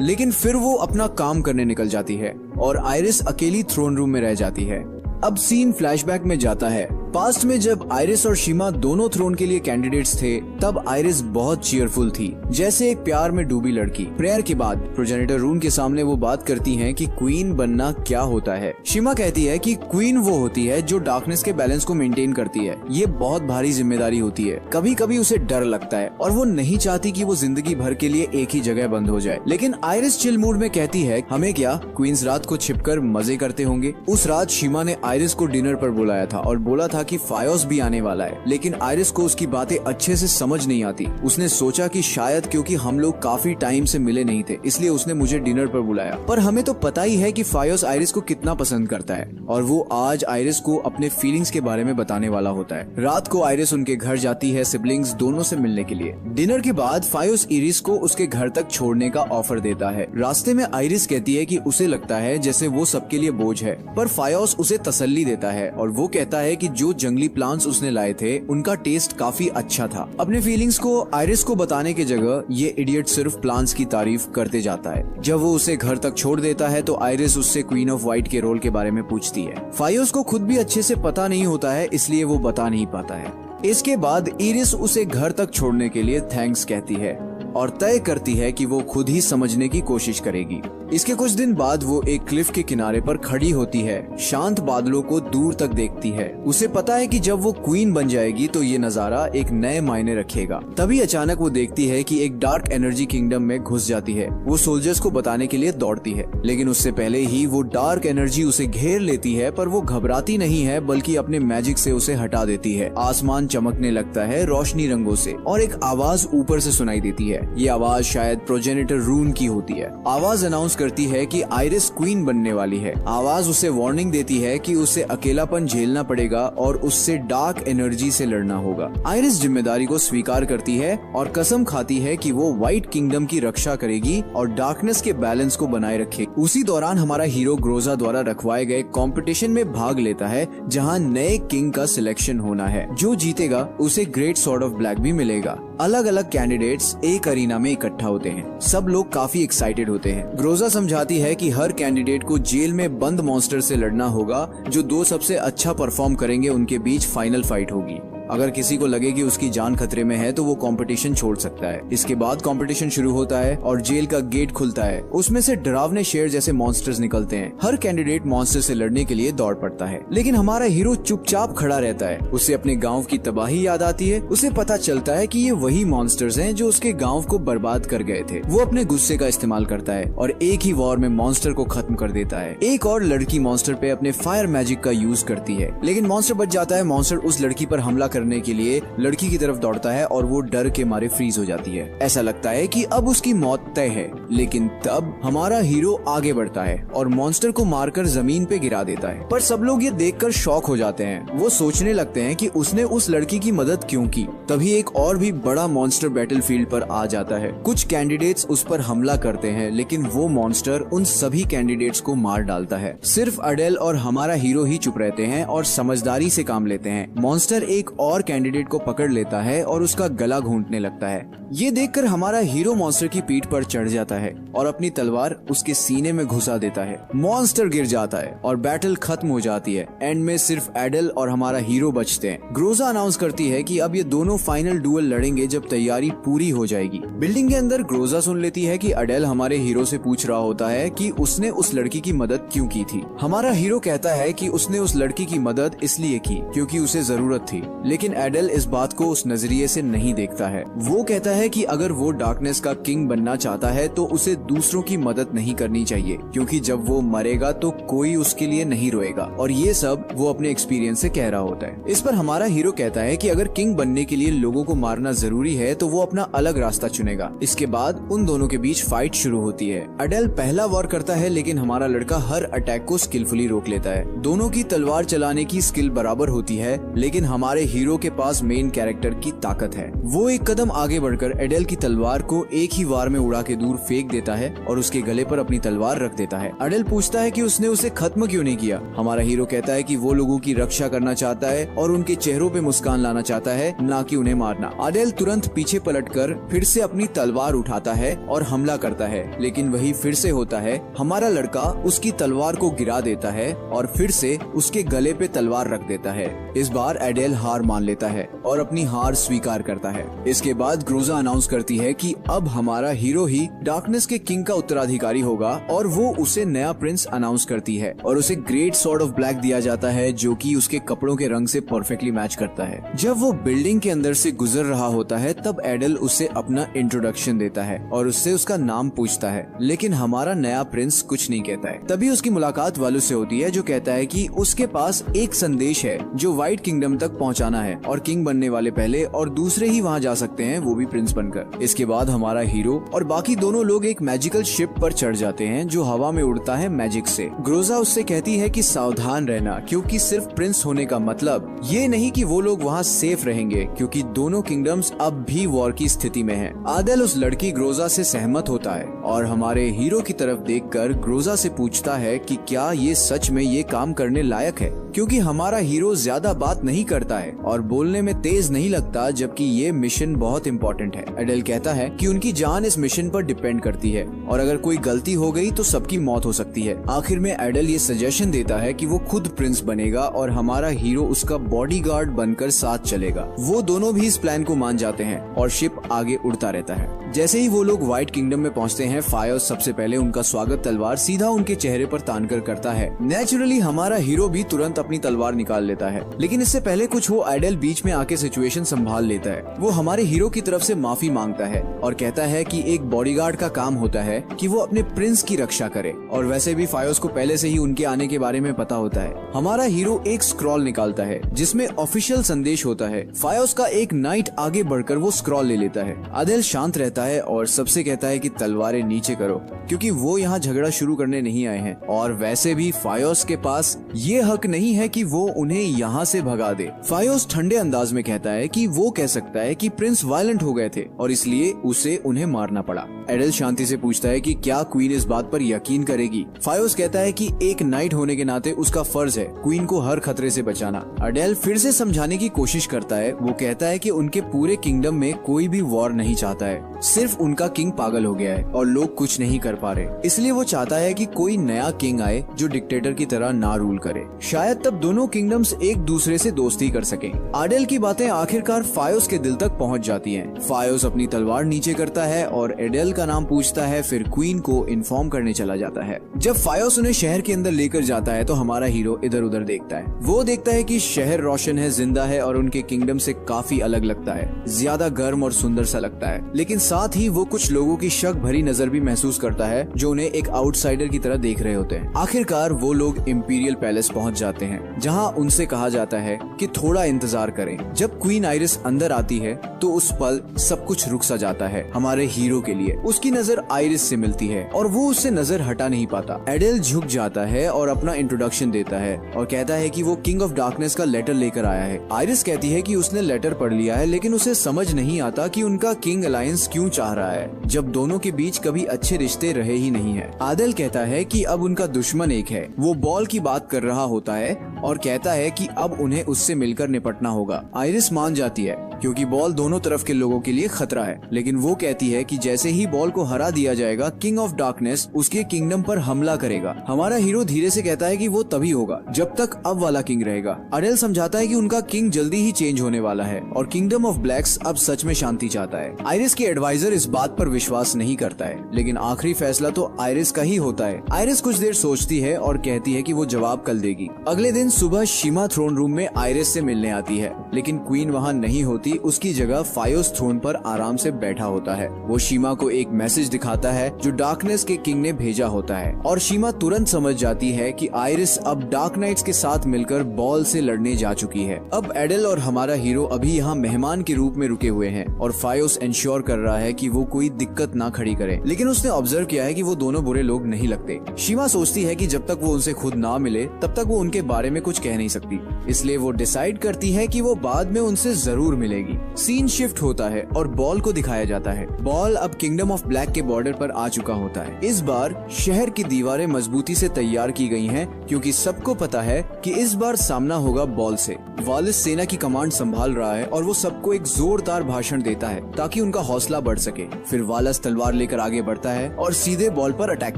S1: लेकिन फिर वो अपना काम करने निकल जाती है और आयरिस अकेली थ्रोन रूम में रह जाती है। अब सीन फ्लैशबैक में जाता है। पास्ट में जब आयरिस और शिमा दोनों थ्रोन के लिए कैंडिडेट्स थे तब आयरिस बहुत चीयरफुल थी, जैसे एक प्यार में डूबी लड़की। प्रेयर के बाद प्रोजेनिटर रूम के सामने वो बात करती हैं कि क्वीन बनना क्या होता है। शिमा कहती है कि क्वीन वो होती है जो डार्कनेस के बैलेंस को मेंटेन करती है। ये बहुत भारी जिम्मेदारी होती है। कभी कभी उसे डर लगता है और वो नहीं चाहती कि वो जिंदगी भर के लिए एक ही जगह बंद हो जाए। लेकिन आयरिस चिल मूड में कहती है, हमें क्या, क्वींस रात को छिपकर मजे करते होंगे। उस रात शिमा ने आयरिस को डिनर पर बुलाया था और बोला था कि फायोस भी आने वाला है, लेकिन आयरिस को उसकी बातें अच्छे से समझ नहीं आती। उसने सोचा कि शायद क्योंकि हम लोग काफी टाइम से मिले नहीं थे इसलिए उसने मुझे डिनर पर बुलाया, पर हमें तो पता ही है कि फायोस आयरिस को कितना पसंद करता है और वो आज आयरिस को अपने फीलिंग्स के बारे में बताने वाला होता है। रात को आयरिस उनके घर जाती है सिबलिंग्स दोनों से मिलने के लिए। डिनर के बाद फायोस आयरिस को उसके घर तक छोड़ने का ऑफर देता है। रास्ते में आयरिस कहती है कि उसे लगता है जैसे वो सबके लिए बोझ है, पर फायोस उसे तसल्ली देता है और वो कहता है कि जो जंगली प्लांट्स उसने लाए थे उनका टेस्ट काफी अच्छा था। अपने फीलिंग्स को आयरिस को बताने की जगह ये इडियट सिर्फ प्लांट्स की तारीफ करते जाता है। जब वो उसे घर तक छोड़ देता है तो आयरिस उससे क्वीन ऑफ व्हाइट के रोल के बारे में पूछती है। फायोस को खुद भी अच्छे से पता नहीं होता है इसलिए वो बता नहीं पाता है। इसके बाद आयरिस उसे घर तक छोड़ने के लिए थैंक्स कहती है और तय करती है कि वो खुद ही समझने की कोशिश करेगी। इसके कुछ दिन बाद वो एक क्लिफ के किनारे पर खड़ी होती है, शांत बादलों को दूर तक देखती है। उसे पता है कि जब वो क्वीन बन जाएगी तो ये नजारा एक नए मायने रखेगा। तभी अचानक वो देखती है कि एक डार्क एनर्जी किंगडम में घुस जाती है। वो सोल्जर्स को बताने के लिए दौड़ती है, लेकिन उससे पहले ही वो डार्क एनर्जी उसे घेर लेती है, पर वो घबराती नहीं है बल्कि अपने मैजिक से उसे हटा देती है। आसमान चमकने लगता है रोशनी रंगों से और एक आवाज ऊपर से सुनाई देती है। ये आवाज शायद प्रोजेनिटर रून की होती है। आवाज अनाउंस करती है कि आयरिस क्वीन बनने वाली है। आवाज उसे वार्निंग देती है कि उसे अकेलापन झेलना पड़ेगा और उससे डार्क एनर्जी से लड़ना होगा। आयरिस जिम्मेदारी को स्वीकार करती है और कसम खाती है कि वो व्हाइट किंगडम की रक्षा करेगी और डार्कनेस के बैलेंस को बनाए रखेगी। उसी दौरान हमारा हीरो ग्रोजा द्वारा रखवाए गए कंपटीशन में भाग लेता है जहां नए किंग का सिलेक्शन होना है। जो जीतेगा उसे ग्रेट सॉर्ड ऑफ ब्लैक भी मिलेगा। अलग अलग कैंडिडेट्स एक अरीना में इकट्ठा होते हैं। सब लोग काफी एक्साइटेड होते हैं। ग्रोजा समझाती है कि हर कैंडिडेट को जेल में बंद मॉन्स्टर से लड़ना होगा। जो दो सबसे अच्छा परफॉर्म करेंगे उनके बीच फाइनल फाइट होगी। अगर किसी को लगे कि उसकी जान खतरे में है तो वो कंपटीशन छोड़ सकता है। इसके बाद कंपटीशन शुरू होता है और जेल का गेट खुलता है। उसमें से डरावने शेर जैसे मॉन्स्टर्स निकलते हैं। हर कैंडिडेट मॉन्स्टर से लड़ने के लिए दौड़ पड़ता है, लेकिन हमारा हीरो चुपचाप खड़ा रहता है। उसे अपने गांव की तबाही याद आती है। उसे पता चलता है कि ये वही मॉन्स्टर्स हैं जो उसके गांव को बर्बाद कर गए थे। वो अपने गुस्से का इस्तेमाल करता है और एक ही वॉर में मॉन्स्टर को खत्म कर देता है। एक और लड़की मॉन्स्टर पे अपने फायर मैजिक का यूज करती है, लेकिन मॉन्स्टर बच जाता है। मॉन्स्टर उस लड़की पर हमला करने के लिए लड़की की तरफ दौड़ता है और वो डर के मारे फ्रीज हो जाती है। ऐसा लगता है कि अब उसकी मौत तय है, लेकिन तब हमारा हीरो आगे बढ़ता है और मॉन्स्टर को मारकर जमीन पे गिरा देता है। पर सब लोग ये देखकर शॉक हो जाते हैं। वो सोचने लगते हैं कि उसने उस लड़की की मदद क्यों की। तभी एक और भी बड़ा मॉन्स्टर बैटलफील्ड पर आ जाता है। कुछ कैंडिडेट्स उस पर हमला करते हैं, लेकिन वो मॉन्स्टर उन सभी कैंडिडेट्स को मार डालता है। सिर्फ अडेल और हमारा हीरो ही चुप रहते हैं और समझदारी से काम लेते हैं। मॉन्स्टर एक और कैंडिडेट को पकड़ लेता है और उसका गला घोंटने लगता है। ये देखकर हमारा हीरो मॉन्स्टर की पीठ पर चढ़ जाता है और अपनी तलवार उसके सीने में घुसा देता है। मॉन्स्टर गिर जाता है और बैटल खत्म हो जाती है। एंड में सिर्फ एडल और हमारा हीरो बचते हैं। ग्रोजा अनाउंस करती है कि अब ये दोनों फाइनल डुएल लड़ेंगे जब तैयारी पूरी हो जाएगी। बिल्डिंग के अंदर ग्रोजा सुन लेती है कि अडेल हमारे हीरो से पूछ रहा होता है कि उसने उस लड़की की मदद क्यों की थी। हमारा हीरो कहता है कि उसने उस लड़की की मदद इसलिए की क्योंकि उसे जरूरत थी, लेकिन एडल इस बात को उस नजरिए से नहीं देखता है। वो कहता है कि अगर वो डार्कनेस का किंग बनना चाहता है तो उसे दूसरों की मदद नहीं करनी चाहिए, क्योंकि जब वो मरेगा तो कोई उसके लिए नहीं रोएगा। और ये सब वो अपने एक्सपीरियंस से कह रहा होता है। इस पर हमारा हीरो कहता है कि अगर किंग बनने के लिए लोगों को मारना जरूरी है तो वो अपना अलग रास्ता चुनेगा। इसके बाद उन दोनों के बीच फाइट शुरू होती है। अडेल पहला वॉर करता है, लेकिन हमारा लड़का हर अटैक को स्किलफुली रोक लेता है। दोनों की तलवार चलाने की स्किल बराबर होती है, लेकिन हमारे हीरो के पास मेन कैरेक्टर की ताकत है। वो एक कदम आगे बढ़कर एडेल की तलवार को एक ही वार में उड़ा के दूर फेंक देता है और उसके गले पर अपनी तलवार रख देता है। एडेल पूछता है कि उसने उसे खत्म क्यों नहीं किया। हमारा हीरो कहता है कि वो लोगों की रक्षा करना चाहता है और उनके चेहरों पे मुस्कान लाना चाहता है, ना कि उन्हें मारना। एडेल तुरंत पीछे पलटकर फिर से अपनी तलवार उठाता है और हमला करता है, लेकिन वही फिर से होता है। हमारा लड़का उसकी तलवार को गिरा देता है और फिर से उसके गले पे तलवार रख देता है। इस बार एडेल हार मान लेता है और अपनी हार स्वीकार करता है। इसके बाद ग्रोजा अनाउंस करती है कि अब हमारा हीरो ही डार्कनेस के के किंग का उत्तराधिकारी होगा और वो उसे नया प्रिंस अनाउंस करती है और उसे ग्रेट सॉर्ड ऑफ ब्लैक दिया जाता है जो कि उसके कपड़ों के रंग से परफेक्टली मैच करता है। जब वो बिल्डिंग के अंदर से गुजर रहा होता है तब एडल उसे अपना इंट्रोडक्शन देता है और उससे उसका नाम पूछता है, लेकिन हमारा नया प्रिंस कुछ नहीं कहता है। तभी उसकी मुलाकात वालुस से होती है जो कहता है कि उसके पास एक संदेश है जो व्हाइट किंगडम तक पहुंचाना है और किंग बनने वाले पहले और दूसरे ही वहां जा सकते हैं, वो भी प्रिंस बनकर। इसके बाद हमारा हीरो और बाकी दोनों लोग एक मैजिकल शिप पर चढ़ जाते हैं जो हवा में उड़ता है मैजिक से। ग्रोजा उससे कहती है कि सावधान रहना, क्योंकि सिर्फ प्रिंस होने का मतलब ये नहीं कि वो लोग वहाँ सेफ रहेंगे, क्योंकि दोनों किंगडम्स अब भी वॉर की स्थिति में हैं। आदेल उस लड़की ग्रोजा से सहमत होता है और हमारे हीरो की तरफ देखकर ग्रोजा से पूछता है कि क्या ये सच में ये काम करने लायक है, क्योंकि हमारा हीरो ज्यादा बात नहीं करता है और बोलने में तेज नहीं लगता, जबकि ये मिशन बहुत इम्पोर्टेंट है। एडल कहता है कि उनकी जान इस मिशन पर डिपेंड करती है और अगर कोई गलती हो गई तो सबकी मौत हो सकती है। आखिर में एडल ये सजेशन देता है कि वो खुद प्रिंस बनेगा और हमारा हीरो उसका बॉडीगार्ड बनकर साथ चलेगा। वो दोनों भी इस प्लान को मान जाते हैं और शिप आगे उड़ता रहता है। जैसे ही वो लोग व्हाइट किंगडम में पहुंचते हैं, फायोस सबसे पहले उनका स्वागत तलवार सीधा उनके चेहरे पर तानकर करता है। नेचुरली हमारा हीरो भी तुरंत अपनी तलवार निकाल लेता है, लेकिन इससे पहले कुछ हो एडल बीच में आके सिचुएशन संभाल लेता है। वो हमारे हीरो की तरफ से माफी मांगता है और कहता है कि एक बॉडीगार्ड का काम होता है कि वो अपने प्रिंस की रक्षा करे, और वैसे भी फायोस को पहले से ही उनके आने के बारे में पता होता है। हमारा हीरो एक स्क्रॉल निकालता है जिसमें ऑफिशियल संदेश होता है। फायोस का एक नाइट आगे बढ़कर वो स्क्रॉल ले लेता है। आदेल शांत रहता है और सबसे कहता है कि तलवारें नीचे करो, क्योंकि वो यहाँ झगड़ा शुरू करने नहीं आए हैं और वैसे भी फायोस के पास ये हक नहीं है कि वो उन्हें यहाँ से भगा दे। फायोस ठंडे अंदाज में कहता है कि वो कह सकता है कि प्रिंस वायलेंट हो गए थे और इसलिए उसे उन्हें मारना पड़ा। एडल शांति से पूछता है कि क्या क्वीन इस बात पर यकीन करेगी। फायोस कहता है कि एक नाइट होने के नाते उसका फर्ज है क्वीन को हर खतरे से बचाना। एडल फिर से समझाने की कोशिश करता है। वो कहता है कि उनके पूरे किंगडम में कोई भी वॉर नहीं चाहता है, सिर्फ उनका किंग पागल हो गया है और लोग कुछ नहीं कर पा रहे, इसलिए वो चाहता है कि कोई नया किंग आए जो डिक्टेटर की तरह ना रूल करे। शायद तब दोनों किंगडम्स एक दूसरे से दोस्ती कर सकें। आडेल की बातें आखिरकार फायोस के दिल तक पहुंच जाती हैं। फायोस अपनी तलवार नीचे करता है और एडेल का नाम पूछता है, फिर क्वीन को इन्फॉर्म करने चला जाता है। जब फायोस उन्हें शहर के अंदर लेकर जाता है तो हमारा हीरो इधर उधर देखता है। वो देखता है कि शहर रोशन है, जिंदा है और उनके किंगडम से काफी अलग लगता है, ज्यादा गर्म और सुंदर सा लगता है। लेकिन साथ ही वो कुछ लोगों की शक भरी नजर भी महसूस करता है जो उन्हें एक आउटसाइडर की तरह देख रहे होते हैं। आखिरकार वो लोग इंपीरियल पैलेस पहुंच जाते हैं, जहां उनसे कहा जाता है कि थोड़ा इंतजार करें। जब क्वीन आइरिस अंदर आती है तो उस पल सब कुछ रुक सा जाता है हमारे हीरो के लिए। उसकी नजर आइरिस से मिलती है और वो उससे नजर हटा नहीं पाता। एडेल झुक जाता है और अपना इंट्रोडक्शन देता है और कहता है कि वो किंग ऑफ डार्कनेस का लेटर लेकर आया है। आइरिस कहती है कि उसने लेटर पढ़ लिया है, लेकिन उसे समझ नहीं आता कि उनका किंग अलायंस क्यों चाह रहा है, जब दोनों के बीच कभी अच्छे रिश्ते रहे ही नहीं है। आदेल कहता है कि अब उनका दुश्मन एक है। वो बॉल की बात कर रहा होता है और कहता है कि अब उन्हें उससे मिलकर निपटना होगा। आइरिस मान जाती है क्योंकि बॉल दोनों तरफ के लोगों के लिए खतरा है, लेकिन वो कहती है कि जैसे ही बॉल को हरा दिया जाएगा, किंग ऑफ डार्कनेस उसके किंगडम पर हमला करेगा। हमारा हीरो धीरे से कहता है कि वो तभी होगा जब तक अब वाला किंग रहेगा। अडेल समझाता है कि उनका किंग जल्दी ही चेंज होने वाला है और किंगडम ऑफ ब्लैक्स अब सच में शांति चाहता है। आइरिस के एडवाइजर इस बात पर विश्वास नहीं करता है, लेकिन आखिरी फैसला तो आइरिस का ही होता है। आइरिस कुछ देर सोचती है और कहती है कि वो जवाब कल देगी। अगले दिन सुबह शीमा थ्रोन रूम में आइरिस से मिलने आती है, लेकिन क्वीन वहाँ नहीं होती। उसकी जगह फायोस थ्रोन पर आराम से बैठा होता है। वो शीमा को एक मैसेज दिखाता है जो डार्कनेस के किंग ने भेजा होता है और शीमा तुरंत समझ जाती है कि आइरिस अब डार्क नाइट्स के साथ मिलकर बॉल से लड़ने जा चुकी है। अब एडेल और हमारा हीरो अभी यहाँ मेहमान के रूप में रुके हुए हैं और फायोस इंश्योर कर रहा है कि वो कोई दिक्कत ना खड़ी करे, लेकिन उसने ऑब्जर्व किया है कि वो दोनों बुरे लोग नहीं लगते। शीमा सोचती है कि जब तक वो उनसे खुद ना मिले तब तक वो उनके बारे में कुछ कह नहीं सकती, इसलिए वो डिसाइड करती है कि वो बाद में उनसे जरूर मिलेगी। सीन शिफ्ट होता है और बॉल को दिखाया जाता है। बॉल अब किंगडम ऑफ ब्लैक के बॉर्डर पर आ चुका होता है। इस बार शहर की दीवारें मजबूती से तैयार की गई हैं, क्योंकि सबको पता है कि इस बार सामना होगा बॉल से। वालिस सेना की कमांड संभाल रहा है और वो सबको एक जोरदार भाषण देता है ताकि उनका हौसला बढ़ सके। फिर वालिस तलवार लेकर आगे बढ़ता है और सीधे बॉल पर अटैक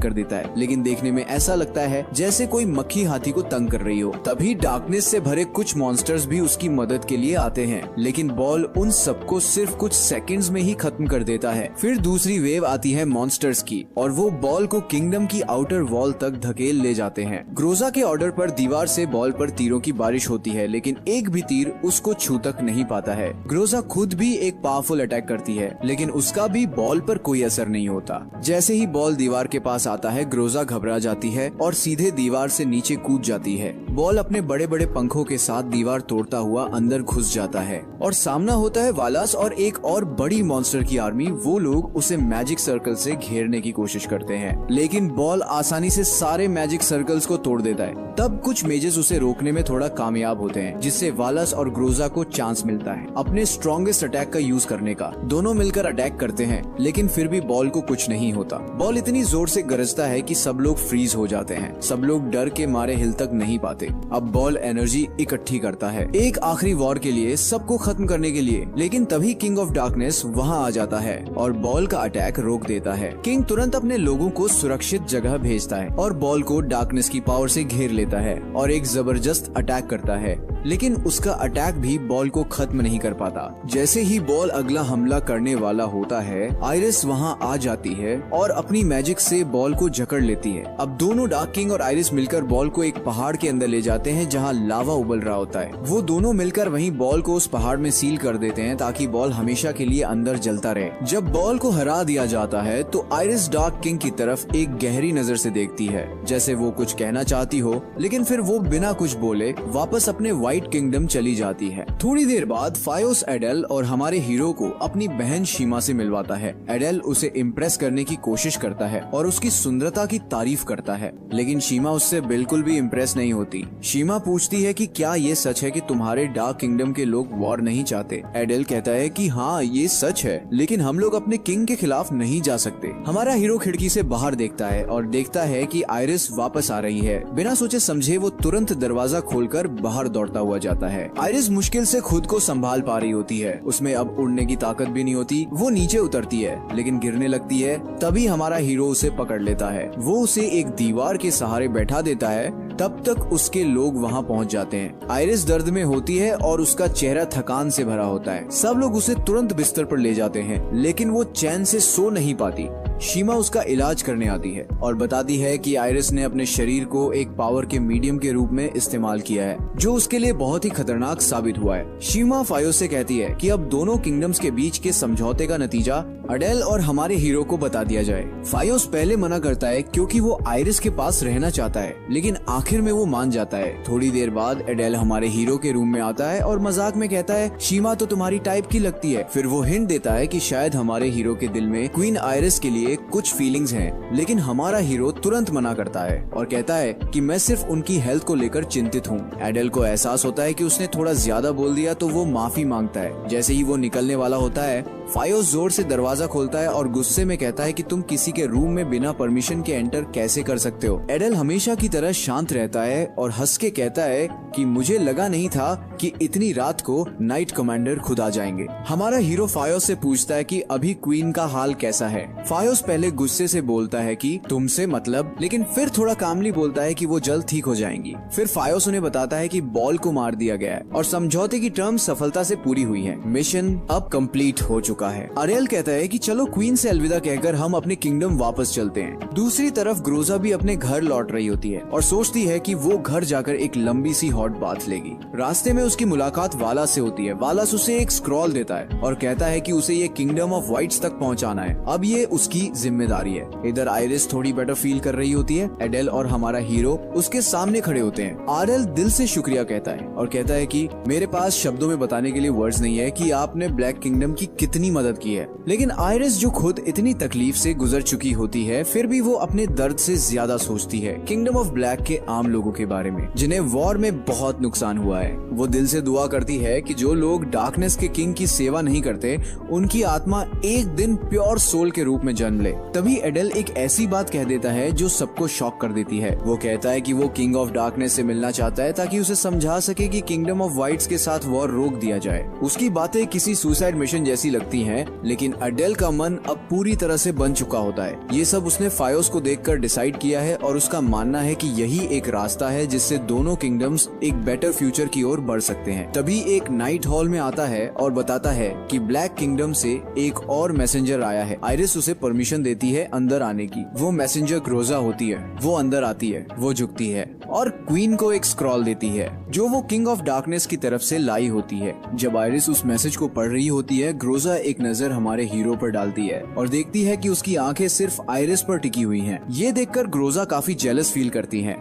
S1: कर देता है, लेकिन देखने में ऐसा लगता है जैसे कोई मक्खी हाथी को तंग कर रही हो। तभी डार्कनेस से भरे कुछ मॉन्स्टर्स भी उसकी मदद के लिए आते हैं, लेकिन बॉल बॉल उन सबको सिर्फ कुछ सेकंड्स में ही खत्म कर देता है। फिर दूसरी वेव आती है मॉन्स्टर्स की और वो बॉल को किंगडम की आउटर वॉल तक धकेल ले जाते हैं। ग्रोजा के ऑर्डर पर दीवार से बॉल पर तीरों की बारिश होती है, लेकिन एक भी तीर उसको छू तक नहीं पाता है। ग्रोजा खुद भी एक पावरफुल अटैक करती है, लेकिन उसका भी बॉल पर कोई असर नहीं होता। जैसे ही बॉल दीवार के पास आता है, ग्रोजा घबरा जाती है और सीधे दीवार से नीचे कूद जाती है। बॉल अपने बड़े बड़े पंखों के साथ दीवार तोड़ता हुआ अंदर घुस जाता है और सामना होता है वालास और एक और बड़ी मॉन्स्टर की आर्मी। वो लोग उसे मैजिक सर्कल से घेरने की कोशिश करते हैं, लेकिन बॉल आसानी से सारे मैजिक सर्कल्स को तोड़ देता है। तब कुछ मेजेस उसे रोकने में थोड़ा कामयाब होते हैं, जिससे वालास और ग्रोजा को चांस मिलता है अपने स्ट्रॉन्गेस्ट अटैक का यूज करने का। दोनों मिलकर अटैक करते हैं, लेकिन फिर भी बॉल को कुछ नहीं होता। बॉल इतनी जोर से गरजता है कि सब लोग फ्रीज हो जाते हैं। सब लोग डर के मारे हिल तक नहीं पाते। अब बॉल एनर्जी इकट्ठी करता है एक आखिरी वॉर के लिए, सबको खत्म करने के लिए, लेकिन तभी किंग ऑफ डार्कनेस वहाँ आ जाता है और बॉल का अटैक रोक देता है। किंग तुरंत अपने लोगों को सुरक्षित जगह भेजता है और बॉल को डार्कनेस की पावर से घेर लेता है और एक जबरदस्त अटैक करता है, लेकिन उसका अटैक भी बॉल को खत्म नहीं कर पाता। जैसे ही बॉल अगला हमला करने वाला होता है, आइरिस वहाँ आ जाती है और अपनी मैजिक से बॉल को जकड़ लेती है। अब दोनों डार्क किंग और आइरिस मिलकर बॉल को एक पहाड़ के अंदर ले जाते हैं जहाँ लावा उबल रहा होता है। वो दोनों मिलकर वहीं बॉल को उस पहाड़ में सील कर देते हैं ताकि बॉल हमेशा के लिए अंदर जलता रहे। जब बॉल को हरा दिया जाता है तो आइरिस डार्क किंग की तरफ एक गहरी नजर से देखती है, जैसे वो कुछ कहना चाहती हो, लेकिन फिर वो बिना कुछ बोले वापस अपने व्हाइट किंगडम चली जाती है। थोड़ी देर बाद फायोस एडेल और हमारे हीरो को अपनी बहन शीमा से मिलवाता है। एडेल उसे इम्प्रेस करने की कोशिश करता है और उसकी सुंदरता की तारीफ करता है, लेकिन शीमा उससे बिल्कुल भी इम्प्रेस नहीं होती। शीमा पूछती है कि क्या ये सच है कि तुम्हारे डार्क किंगडम के लोग वॉर नहीं चाहते। एडेल कहता है कि हाँ ये सच है, लेकिन हम लोग अपने किंग के खिलाफ नहीं जा सकते। हमारा हीरो खिड़की से बाहर देखता है और देखता है कि आइरिस वापस आ रही है। बिना सोचे समझे वो तुरंत दरवाजा खोलकर बाहर दौड़ता हुआ जाता है। आइरिस मुश्किल से खुद को संभाल पा रही होती है, उसमें अब उड़ने की ताकत भी नहीं होती। वो नीचे उतरती है लेकिन गिरने लगती है। तभी हमारा हीरो उसे पकड़ लेता है। वो उसे एक दीवार के सहारे बैठा देता है। तब तक उसके लोग वहाँ पहुँच जाते हैं। आइरिस दर्द में होती है और उसका चेहरा थकान से भरा होता है। सब लोग उसे तुरंत बिस्तर पर ले जाते हैं, लेकिन वो चैन से सो नहीं पाती। शीमा उसका इलाज करने आती है और बताती है कि आइरिस ने अपने शरीर को एक पावर के मीडियम के रूप में इस्तेमाल किया है, जो उसके लिए बहुत ही खतरनाक साबित हुआ है। शीमा फायोस से कहती है कि अब दोनों किंगडम्स के बीच के समझौते का नतीजा अडेल और हमारे हीरो को बता दिया जाए। फायोस पहले मना करता है क्योंकि वो आइरिस के पास रहना चाहता है, लेकिन आखिर में वो मान जाता है। थोड़ी देर बाद एडेल हमारे हीरो के रूम में आता है और मजाक में कहता है शीमा तो तुम्हारी टाइप की लगती है। फिर वो हिंट देता है कि शायद हमारे हीरो के दिल में क्वीन आइरिस के लिए कुछ फीलिंग्स हैं, लेकिन हमारा हीरो तुरंत मना करता है और कहता है कि मैं सिर्फ उनकी हेल्थ को लेकर चिंतित हूँ। एडेल को एहसास होता है कि उसने थोड़ा ज्यादा बोल दिया, तो वो माफी मांगता है। जैसे ही वो निकलने वाला होता है, फायोस जोर से दरवाजा खोलता है और गुस्से में कहता है कि तुम किसी के रूम में बिना परमिशन के एंटर कैसे कर सकते हो। एडेल हमेशा की तरह शांत रहता है और हंस के कहता है कि मुझे लगा नहीं था कि इतनी रात को नाइट कमांडर खुद आ जाएंगे। हमारा हीरो फायोस से पूछता है कि अभी क्वीन का हाल कैसा है। फायोस पहले गुस्से से बोलता है कि तुमसे मतलब, लेकिन फिर थोड़ा कामली बोलता है कि वो जल्द ठीक हो जाएंगी। फिर फायोस उन्हें बताता है कि बॉल को मार दिया गया है और समझौते की टर्म सफलता से पूरी हुई है। मिशन अब कंप्लीट हो चुका है। अरेल कहता है कि चलो क्वीन से अलविदा कहकर हम अपने किंगडम वापस चलते हैं। दूसरी तरफ ग्रोजा भी अपने घर लौट रही होती है और सोचती है कि वो घर जाकर एक लंबी सी हॉट बाथ लेगी। रास्ते में उसकी मुलाकात वालास से होती है। वालास उसे एक स्क्रॉल देता है और कहता है कि उसे ये किंगडम ऑफ व्हाइट्स तक पहुंचाना है। अब ये उसकी जिम्मेदारी है। इधर आइरिस थोड़ी बेटर फील कर रही होती है। एडेल और हमारा हीरो उसके सामने खड़े होते हैं। आरेल दिल से शुक्रिया कहता है और कहता है कि मेरे पास शब्दों में बताने के लिए वर्ड्स नहीं है कि आपने ब्लैक किंगडम की कितनी मदद की है। लेकिन आइरिस जो खुद इतनी तकलीफ से गुजर चुकी होती है, फिर भी वो अपने दर्द से ज्यादा सोचती है किंगडम ऑफ ब्लैक के आम लोगों के बारे में, जिन्हें वॉर में बहुत नुकसान हुआ है। वो दिल से दुआ करती है कि जो लोग डार्कनेस के किंग की सेवा नहीं करते, उनकी आत्मा एक दिन प्योर सोल के रूप में जन्म ले। तभी एडेल एक ऐसी बात कह देता है जो सबको शॉक कर देती है। वो कहता है कि वो किंग ऑफ डार्कनेस से मिलना चाहता है ताकि उसे समझा सके कि किंगडम ऑफ व्हाइट्स के साथ वॉर रोक दिया जाए। उसकी बातें किसी सुसाइड मिशन जैसी लगती होती हैं, लेकिन अडेल का मन अब पूरी तरह से बन चुका होता है। ये सब उसने फायोस को देखकर डिसाइड किया है और उसका मानना है कि यही एक रास्ता है जिससे दोनों किंगडम्स एक बेटर फ्यूचर की ओर बढ़ सकते हैं। तभी एक नाइट हॉल में आता है और बताता है कि ब्लैक किंगडम से एक और मैसेंजर आया है। आयरिस उसे परमिशन देती है अंदर आने की। वो मैसेंजर ग्रोजा होती है। वो अंदर आती है, वो झुकती है और क्वीन को एक स्क्रॉल देती है जो वो किंग ऑफ डार्कनेस की तरफ से लाई होती है। जब आयरिस उस मैसेज को पढ़ रही होती है, ग्रोजा एक नजर हमारे हीरो पर डालती है और देखती है कि उसकी आंखें सिर्फ आयरिस पर टिकी हुई हैं। ये देखकर ग्रोजा काफी जेलस फील करती है।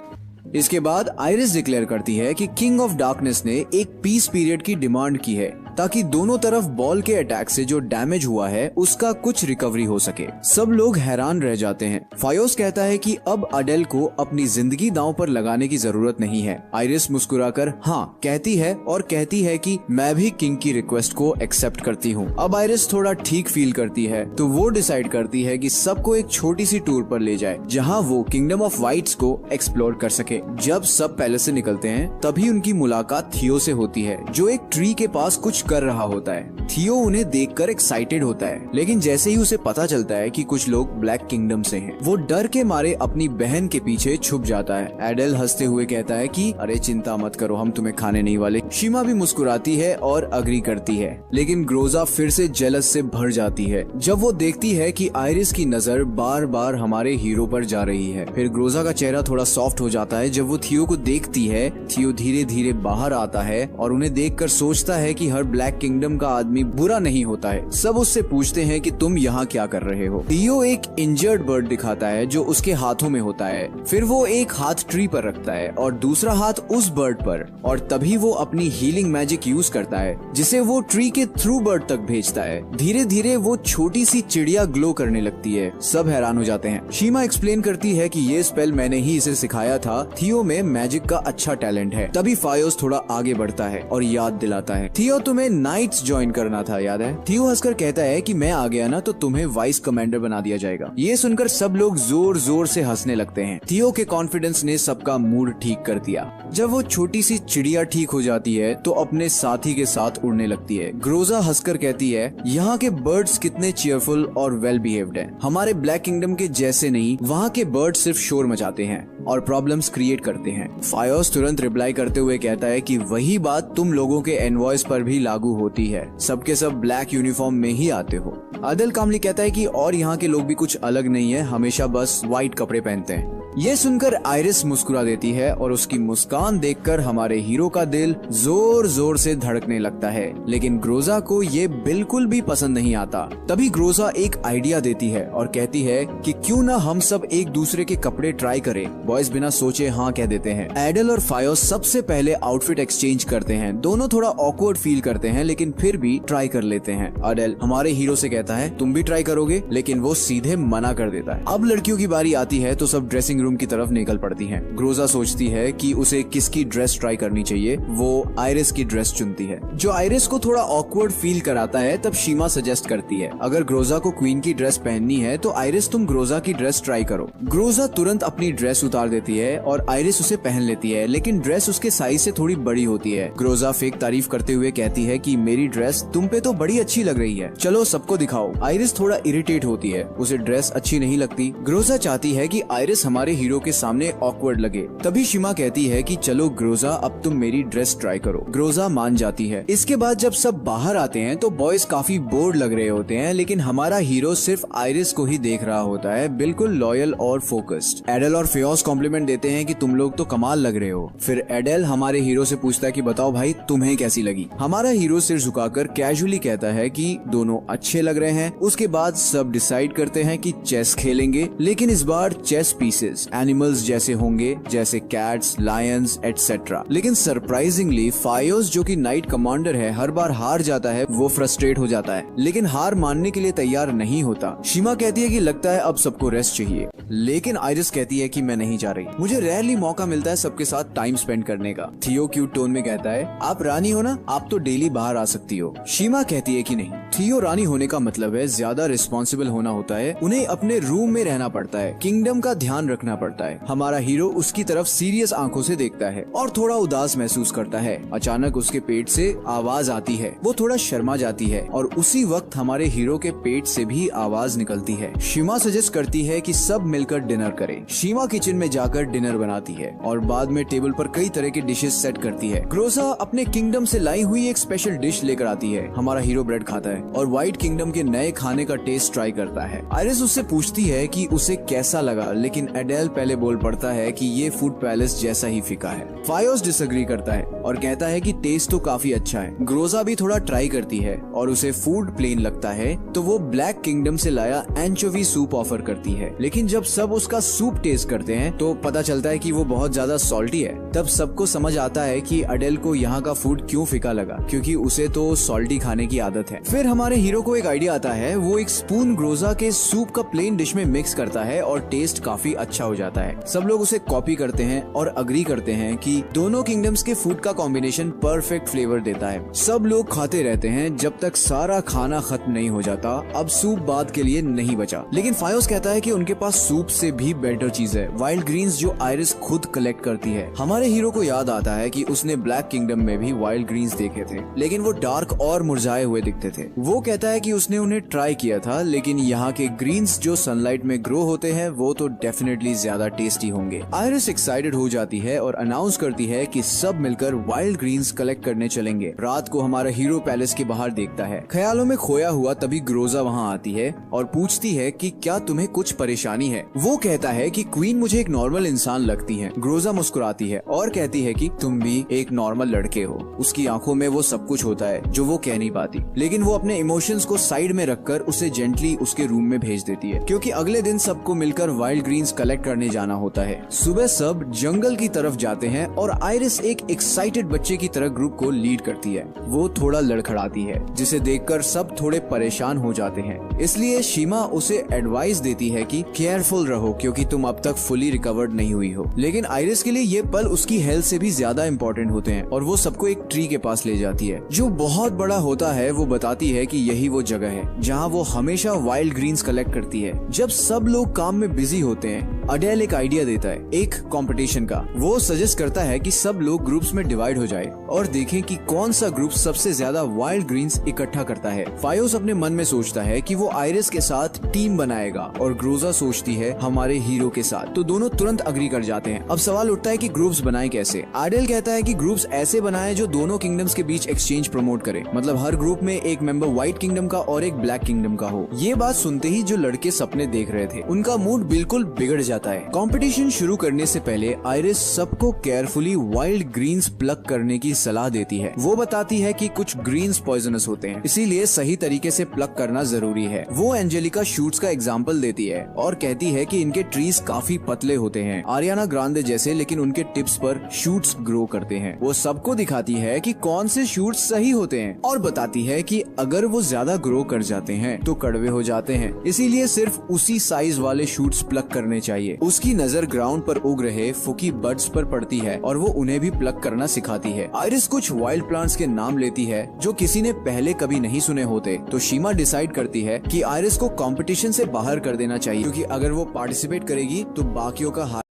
S1: इसके बाद आयरिस डिक्लेयर करती है कि किंग ऑफ डार्कनेस ने एक पीस पीरियड की डिमांड की है ताकि दोनों तरफ बॉल के अटैक से जो डैमेज हुआ है उसका कुछ रिकवरी हो सके। सब लोग हैरान रह जाते हैं। फायोस कहता है कि अब अडेल को अपनी जिंदगी दांव पर लगाने की जरूरत नहीं है। आयरिस मुस्कुराकर हाँ कहती है और कहती है कि मैं भी किंग की रिक्वेस्ट को एक्सेप्ट करती हूँ। अब आयरिस थोड़ा ठीक फील करती है तो वो डिसाइड करती है कि सबको एक छोटी सी टूर पर ले जाए जहाँ वो किंगडम ऑफ वाइट्स को एक्सप्लोर कर सके। जब सब पैलेस से निकलते हैं तभी उनकी मुलाकात थियो से होती है जो एक ट्री के पास कुछ कर रहा होता है। थियो उन्हें देखकर एक्साइटेड होता है, लेकिन जैसे ही उसे पता चलता है कि कुछ लोग ब्लैक किंगडम से हैं, वो डर के मारे अपनी बहन के पीछे छुप जाता है। एडेल हंसते हुए कहता है कि अरे चिंता मत करो, हम तुम्हें खाने नहीं वाले। शीमा भी मुस्कुराती है और अग्री करती है, लेकिन ग्रोजा फिर से जेलस से भर जाती है जब वो देखती है कि आयरिस की नजर बार बार हमारे हीरो पर जा रही है। फिर ग्रोजा का चेहरा थोड़ा सॉफ्ट हो जाता है जब वो थियो को देखती है। थियो धीरे धीरे बाहर आता है और उन्हें देखकर सोचता है कि हर ब्लैक किंगडम का आदमी बुरा नहीं होता है। सब उससे पूछते हैं कि तुम यहाँ क्या कर रहे हो। थियो एक इंजर्ड बर्ड दिखाता है जो उसके हाथों में होता है। फिर वो एक हाथ ट्री पर रखता है और दूसरा हाथ उस बर्ड पर, और तभी वो अपनी हीलिंग मैजिक यूज करता है जिसे वो ट्री के थ्रू बर्ड तक भेजता है। धीरे धीरे वो छोटी सी चिड़िया ग्लो करने लगती है। सब हैरान हो जाते हैं। शीमा एक्सप्लेन करती है कि ये स्पेल मैंने ही इसे सिखाया था। थियो में मैजिक का अच्छा टैलेंट है। तभी फायोस थोड़ा आगे बढ़ता है और याद दिलाता है, थियो तुम्हें नाइट्स ज्वाइन करना था, याद है? थियो हंसकर कहता है कि मैं आ गया ना तो तुम्हें वाइस कमांडर बना दिया जाएगा। ये सुनकर सब लोग जोर जोर से हंसने लगते हैं। थियो के कॉन्फिडेंस ने सबका मूड ठीक कर दिया। जब वो छोटी सी चिड़िया ठीक हो जाती है तो अपने साथी के साथ उड़ने लगती है। ग्रोजा हंसकर कहती है, यहाँ के बर्ड्स कितने चीयरफुल और वेल बिहेव्ड हैं। हमारे ब्लैक किंगडम के जैसे नहीं, वहाँ के बर्ड्स सिर्फ शोर मचाते हैं और प्रॉब्लम्स क्रिएट करते हैं। फायोस तुरंत रिप्लाई करते हुए कहता है कि वही बात तुम लोगों के एनवॉयस पर भी लागू होती है। सबके सब ब्लैक यूनिफॉर्म में ही आते हो। अडेल कामली कहता है कि और यहाँ के लोग भी कुछ अलग नहीं है, हमेशा बस व्हाइट कपड़े पहनते हैं। ये सुनकर आयरिस मुस्कुरा देती है और उसकी मुस्कान देखकर हमारे हीरो का दिल जोर जोर से धड़कने लगता है, लेकिन ग्रोजा को ये बिल्कुल भी पसंद नहीं आता। तभी ग्रोजा एक आइडिया देती है और कहती है कि क्यों ना हम सब एक दूसरे के कपड़े ट्राई करें। बॉयज बिना सोचे हाँ कह देते हैं। एडेल और फायोस सबसे पहले आउटफिट एक्सचेंज करते हैं। दोनों थोड़ा ऑकवर्ड फील करते हैं लेकिन फिर भी ट्राई कर लेते हैं। एडेल हमारे हीरो से कहता है तुम भी ट्राई करोगे, लेकिन वो सीधे मना कर देता है। अब लड़कियों की बारी आती है तो सब ड्रेसिंग रूम की तरफ निकल पड़ती हैं। ग्रोजा सोचती है कि उसे किसकी ड्रेस ट्राई करनी चाहिए। वो आयरिस की ड्रेस चुनती है जो आयरिस को थोड़ा ऑकवर्ड फील कराता है। तब शीमा सजेस्ट करती है अगर ग्रोजा को क्वीन की ड्रेस पहननी है तो आयरिस तुम ग्रोजा की ड्रेस ट्राई करो। ग्रोजा तुरंत अपनी ड्रेस उतार देती है और आयरिस उसे पहन लेती है, लेकिन ड्रेस उसके साइज से थोड़ी बड़ी होती है। ग्रोजा फेक तारीफ करते हुए कहती है कि मेरी ड्रेस तुम पे तो बड़ी अच्छी लग रही है, चलो सबको दिखाओ। आयरिस थोड़ा इरिटेट होती है, उसे ड्रेस अच्छी नहीं लगती। ग्रोजा चाहती है कि आयरिस हमारे हीरो के सामने ऑकवर्ड लगे। तभी शीमा कहती है कि चलो ग्रोजा अब तुम मेरी ड्रेस ट्राई करो। ग्रोजा मान जाती है। इसके बाद जब सब बाहर आते हैं तो बॉयज काफी बोर्ड लग रहे होते हैं, लेकिन हमारा हीरो सिर्फ आयरिस को ही देख रहा होता है, बिल्कुल लॉयल और फोकस्ड। एडेल और फियोस कॉम्प्लीमेंट देते हैं कि तुम लोग तो कमाल लग रहे हो। फिर एडेल हमारे हीरो से पूछता है कि बताओ भाई तुम्हें कैसी लगी। हमारा हीरो सिर झुकाकर कैजुअली कहता है कि दोनों अच्छे लग रहे हैं। उसके बाद सब डिसाइड करते हैं कि चेस खेलेंगे, लेकिन इस बार चेस पीसेस एनिमल्स जैसे होंगे, जैसे कैट्स, लायंस एटसेट्रा। लेकिन सरप्राइजिंगली फायोस जो कि नाइट कमांडर है हर बार हार जाता है। वो फ्रस्ट्रेट हो जाता है लेकिन हार मानने के लिए तैयार नहीं होता। शीमा कहती है कि लगता है अब सबको रेस्ट चाहिए, लेकिन आयरिस कहती है कि मैं नहीं जा रही, मुझे रेयरली मौका मिलता है सबके साथ टाइम स्पेंड करने का। थियो क्यूट टोन में कहता है आप रानी हो ना, आप तो डेली बाहर आ सकती हो। शीमा कहती है कि नहीं, थियो रानी होने का मतलब है ज्यादा रिस्पॉन्सिबल होना होता है, उन्हें अपने रूम में रहना पड़ता है, किंगडम का ध्यान रखना देखना पड़ता है। हमारा हीरो उसकी तरफ सीरियस आंखों से देखता है और थोड़ा उदास महसूस करता है। अचानक उसके पेट से आवाज आती है। वो थोड़ा शर्मा जाती है और उसी वक्त हमारे हीरो के पेट से भी आवाज निकलती है। शीमा सजेस्ट करती है कि सब मिलकर डिनर करें। शीमा किचन में जाकर डिनर बनाती है और बाद में टेबल पर कई तरह के डिशेस सेट करती है। ग्रोजा अपने किंगडम से लाई हुई एक स्पेशल डिश लेकर आती है। हमारा हीरो ब्रेड खाता है और व्हाइट किंगडम के नए खाने का टेस्ट ट्राई करता है। आयरिस उससे पूछती है कि उसे कैसा लगा, लेकिन एडेल पहले बोल पड़ता है कि ये फूड पैलेस जैसा ही फीका है। फायोस डिसएग्री करता है और कहता है कि टेस्ट तो काफी अच्छा है। ग्रोजा भी थोड़ा ट्राई करती है और उसे फूड प्लेन लगता है तो वो ब्लैक किंगडम से लाया एंचोवी सूप ऑफर करती है। लेकिन जब सब उसका सूप टेस्ट करते हैं तो पता चलता है कि वो बहुत ज्यादा सॉल्टी है। तब सबको समझ आता है कि अडेल को यहाँ का फूड क्यों फीका लगा, क्योंकि उसे तो सॉल्टी खाने की आदत है। फिर हमारे हीरो को एक आइडिया आता है। वो एक स्पून ग्रोजा के सूप का प्लेन डिश में मिक्स करता है और टेस्ट काफी अच्छा हो जाता है। सब लोग उसे कॉपी करते हैं और अग्री करते हैं कि दोनों किंगडम्स के फूड का कॉम्बिनेशन परफेक्ट फ्लेवर देता है। सब लोग खाते रहते हैं जब तक सारा खाना खत्म नहीं हो जाता। अब सूप बाद के लिए नहीं बचा, लेकिन फायोस कहता है कि उनके पास सूप से भी बेटर चीज है, वाइल्ड ग्रीन्स जो आयरिस खुद कलेक्ट करती है। हमारे हीरो को याद आता है कि उसने ब्लैक किंगडम में भी वाइल्ड ग्रीन्स देखे थे, लेकिन वो डार्क और मुरझाए हुए दिखते थे। वो कहता है कि उसने उन्हें ट्राई किया था, लेकिन यहाँ के ग्रीन्स जो सनलाइट में ग्रो होते हैं वो तो डेफिनेटली ज्यादा टेस्टी होंगे। आयरिस एक्साइटेड हो जाती है और अनाउंस करती है कि सब मिलकर वाइल्ड ग्रीन्स कलेक्ट करने चलेंगे। रात को हमारा हीरो पैलेस के बाहर देखता है, ख्यालों में खोया हुआ। तभी ग्रोजा वहाँ आती है और पूछती है कि क्या तुम्हें कुछ परेशानी है। वो कहता है कि क्वीन मुझे एक नॉर्मल इंसान लगती है। ग्रोजा मुस्कुराती है और कहती है कि तुम भी एक नॉर्मल लड़के हो। उसकी आंखों में वो सब कुछ होता है जो वो कह नहीं पाती, लेकिन वो अपने इमोशंस को साइड में रखकर उसे जेंटली उसके रूम में भेज देती है, क्योंकि अगले दिन सबको मिलकर वाइल्ड ग्रीन्स कलेक्ट करने जाना होता है। सुबह सब जंगल की तरफ जाते हैं और आयरिस एक एक्साइटेड बच्चे की तरह ग्रुप को लीड करती है। वो थोड़ा लड़खड़ाती है, जिसे देखकर सब थोड़े परेशान हो जाते हैं। इसलिए शीमा उसे एडवाइस देती है कि केयरफुल रहो, क्योंकि तुम अब तक फुली रिकवर्ड नहीं हुई हो। लेकिन आयरिस के लिए ये पल उसकी हेल्थ से भी ज्यादा इम्पोर्टेंट होते हैं और वो सबको एक ट्री के पास ले जाती है जो बहुत बड़ा होता है। वो बताती है कि यही वो जगह है जहाँ वो हमेशा वाइल्ड ग्रीन्स कलेक्ट करती है। जब सब लोग काम में बिजी होते हैं, अडेल एक आइडिया देता है, एक कंपटीशन का। वो सजेस्ट करता है कि सब लोग ग्रुप्स में डिवाइड हो जाए और देखें कि कौन सा ग्रुप सबसे ज्यादा वाइल्ड ग्रीन्स इकट्ठा करता है। फायोस अपने मन में सोचता है कि वो आयरिस के साथ टीम बनाएगा और ग्रोजा सोचती है हमारे हीरो के साथ, तो दोनों तुरंत अग्री कर जाते हैं। अब सवाल उठता है कि ग्रुप्स बनाएं कैसे। अडेल कहता है कि ग्रुप्स ऐसे बनाएं जो दोनों किंगडम्स के बीच एक्सचेंज प्रमोट करे, मतलब हर ग्रुप में एक मेंबर व्हाइट किंगडम का और एक ब्लैक किंगडम का हो। ये बात सुनते ही जो लड़के सपने देख रहे थे उनका मूड बिल्कुल बिगड़ जाता है। कंपटीशन शुरू करने से पहले आयरिस सबको केयरफुली वाइल्ड ग्रीन्स प्लक करने की सलाह देती है। वो बताती है कि कुछ ग्रीन्स पॉइजनस होते हैं, इसीलिए सही तरीके से प्लक करना जरूरी है। वो एंजेलिका शूट्स का एग्जाम्पल देती है और कहती है कि इनके ट्रीज काफी पतले होते हैं, आरियाना ग्रांडे जैसे, लेकिन उनके टिप्स पर शूट्स ग्रो करते हैं। वो सबको दिखाती है कि कौन से शूट्स सही होते हैं और बताती है कि अगर वो ज्यादा ग्रो कर जाते हैं तो कड़वे हो जाते हैं, इसीलिए सिर्फ उसी साइज वाले शूट्स प्लक करने चाहिए। उसकी नजर ग्राउंड पर उग रहे फुकी बड्स पर पड़ती है और वो उन्हें भी प्लक करना सिखाती है। आयरिस कुछ वाइल्ड प्लांट्स के नाम लेती है जो किसी ने पहले कभी नहीं सुने होते, तो शीमा डिसाइड करती है कि आयरिस को कंपटीशन से बाहर कर देना चाहिए, क्योंकि अगर वो पार्टिसिपेट करेगी तो बाकियों का हाथ।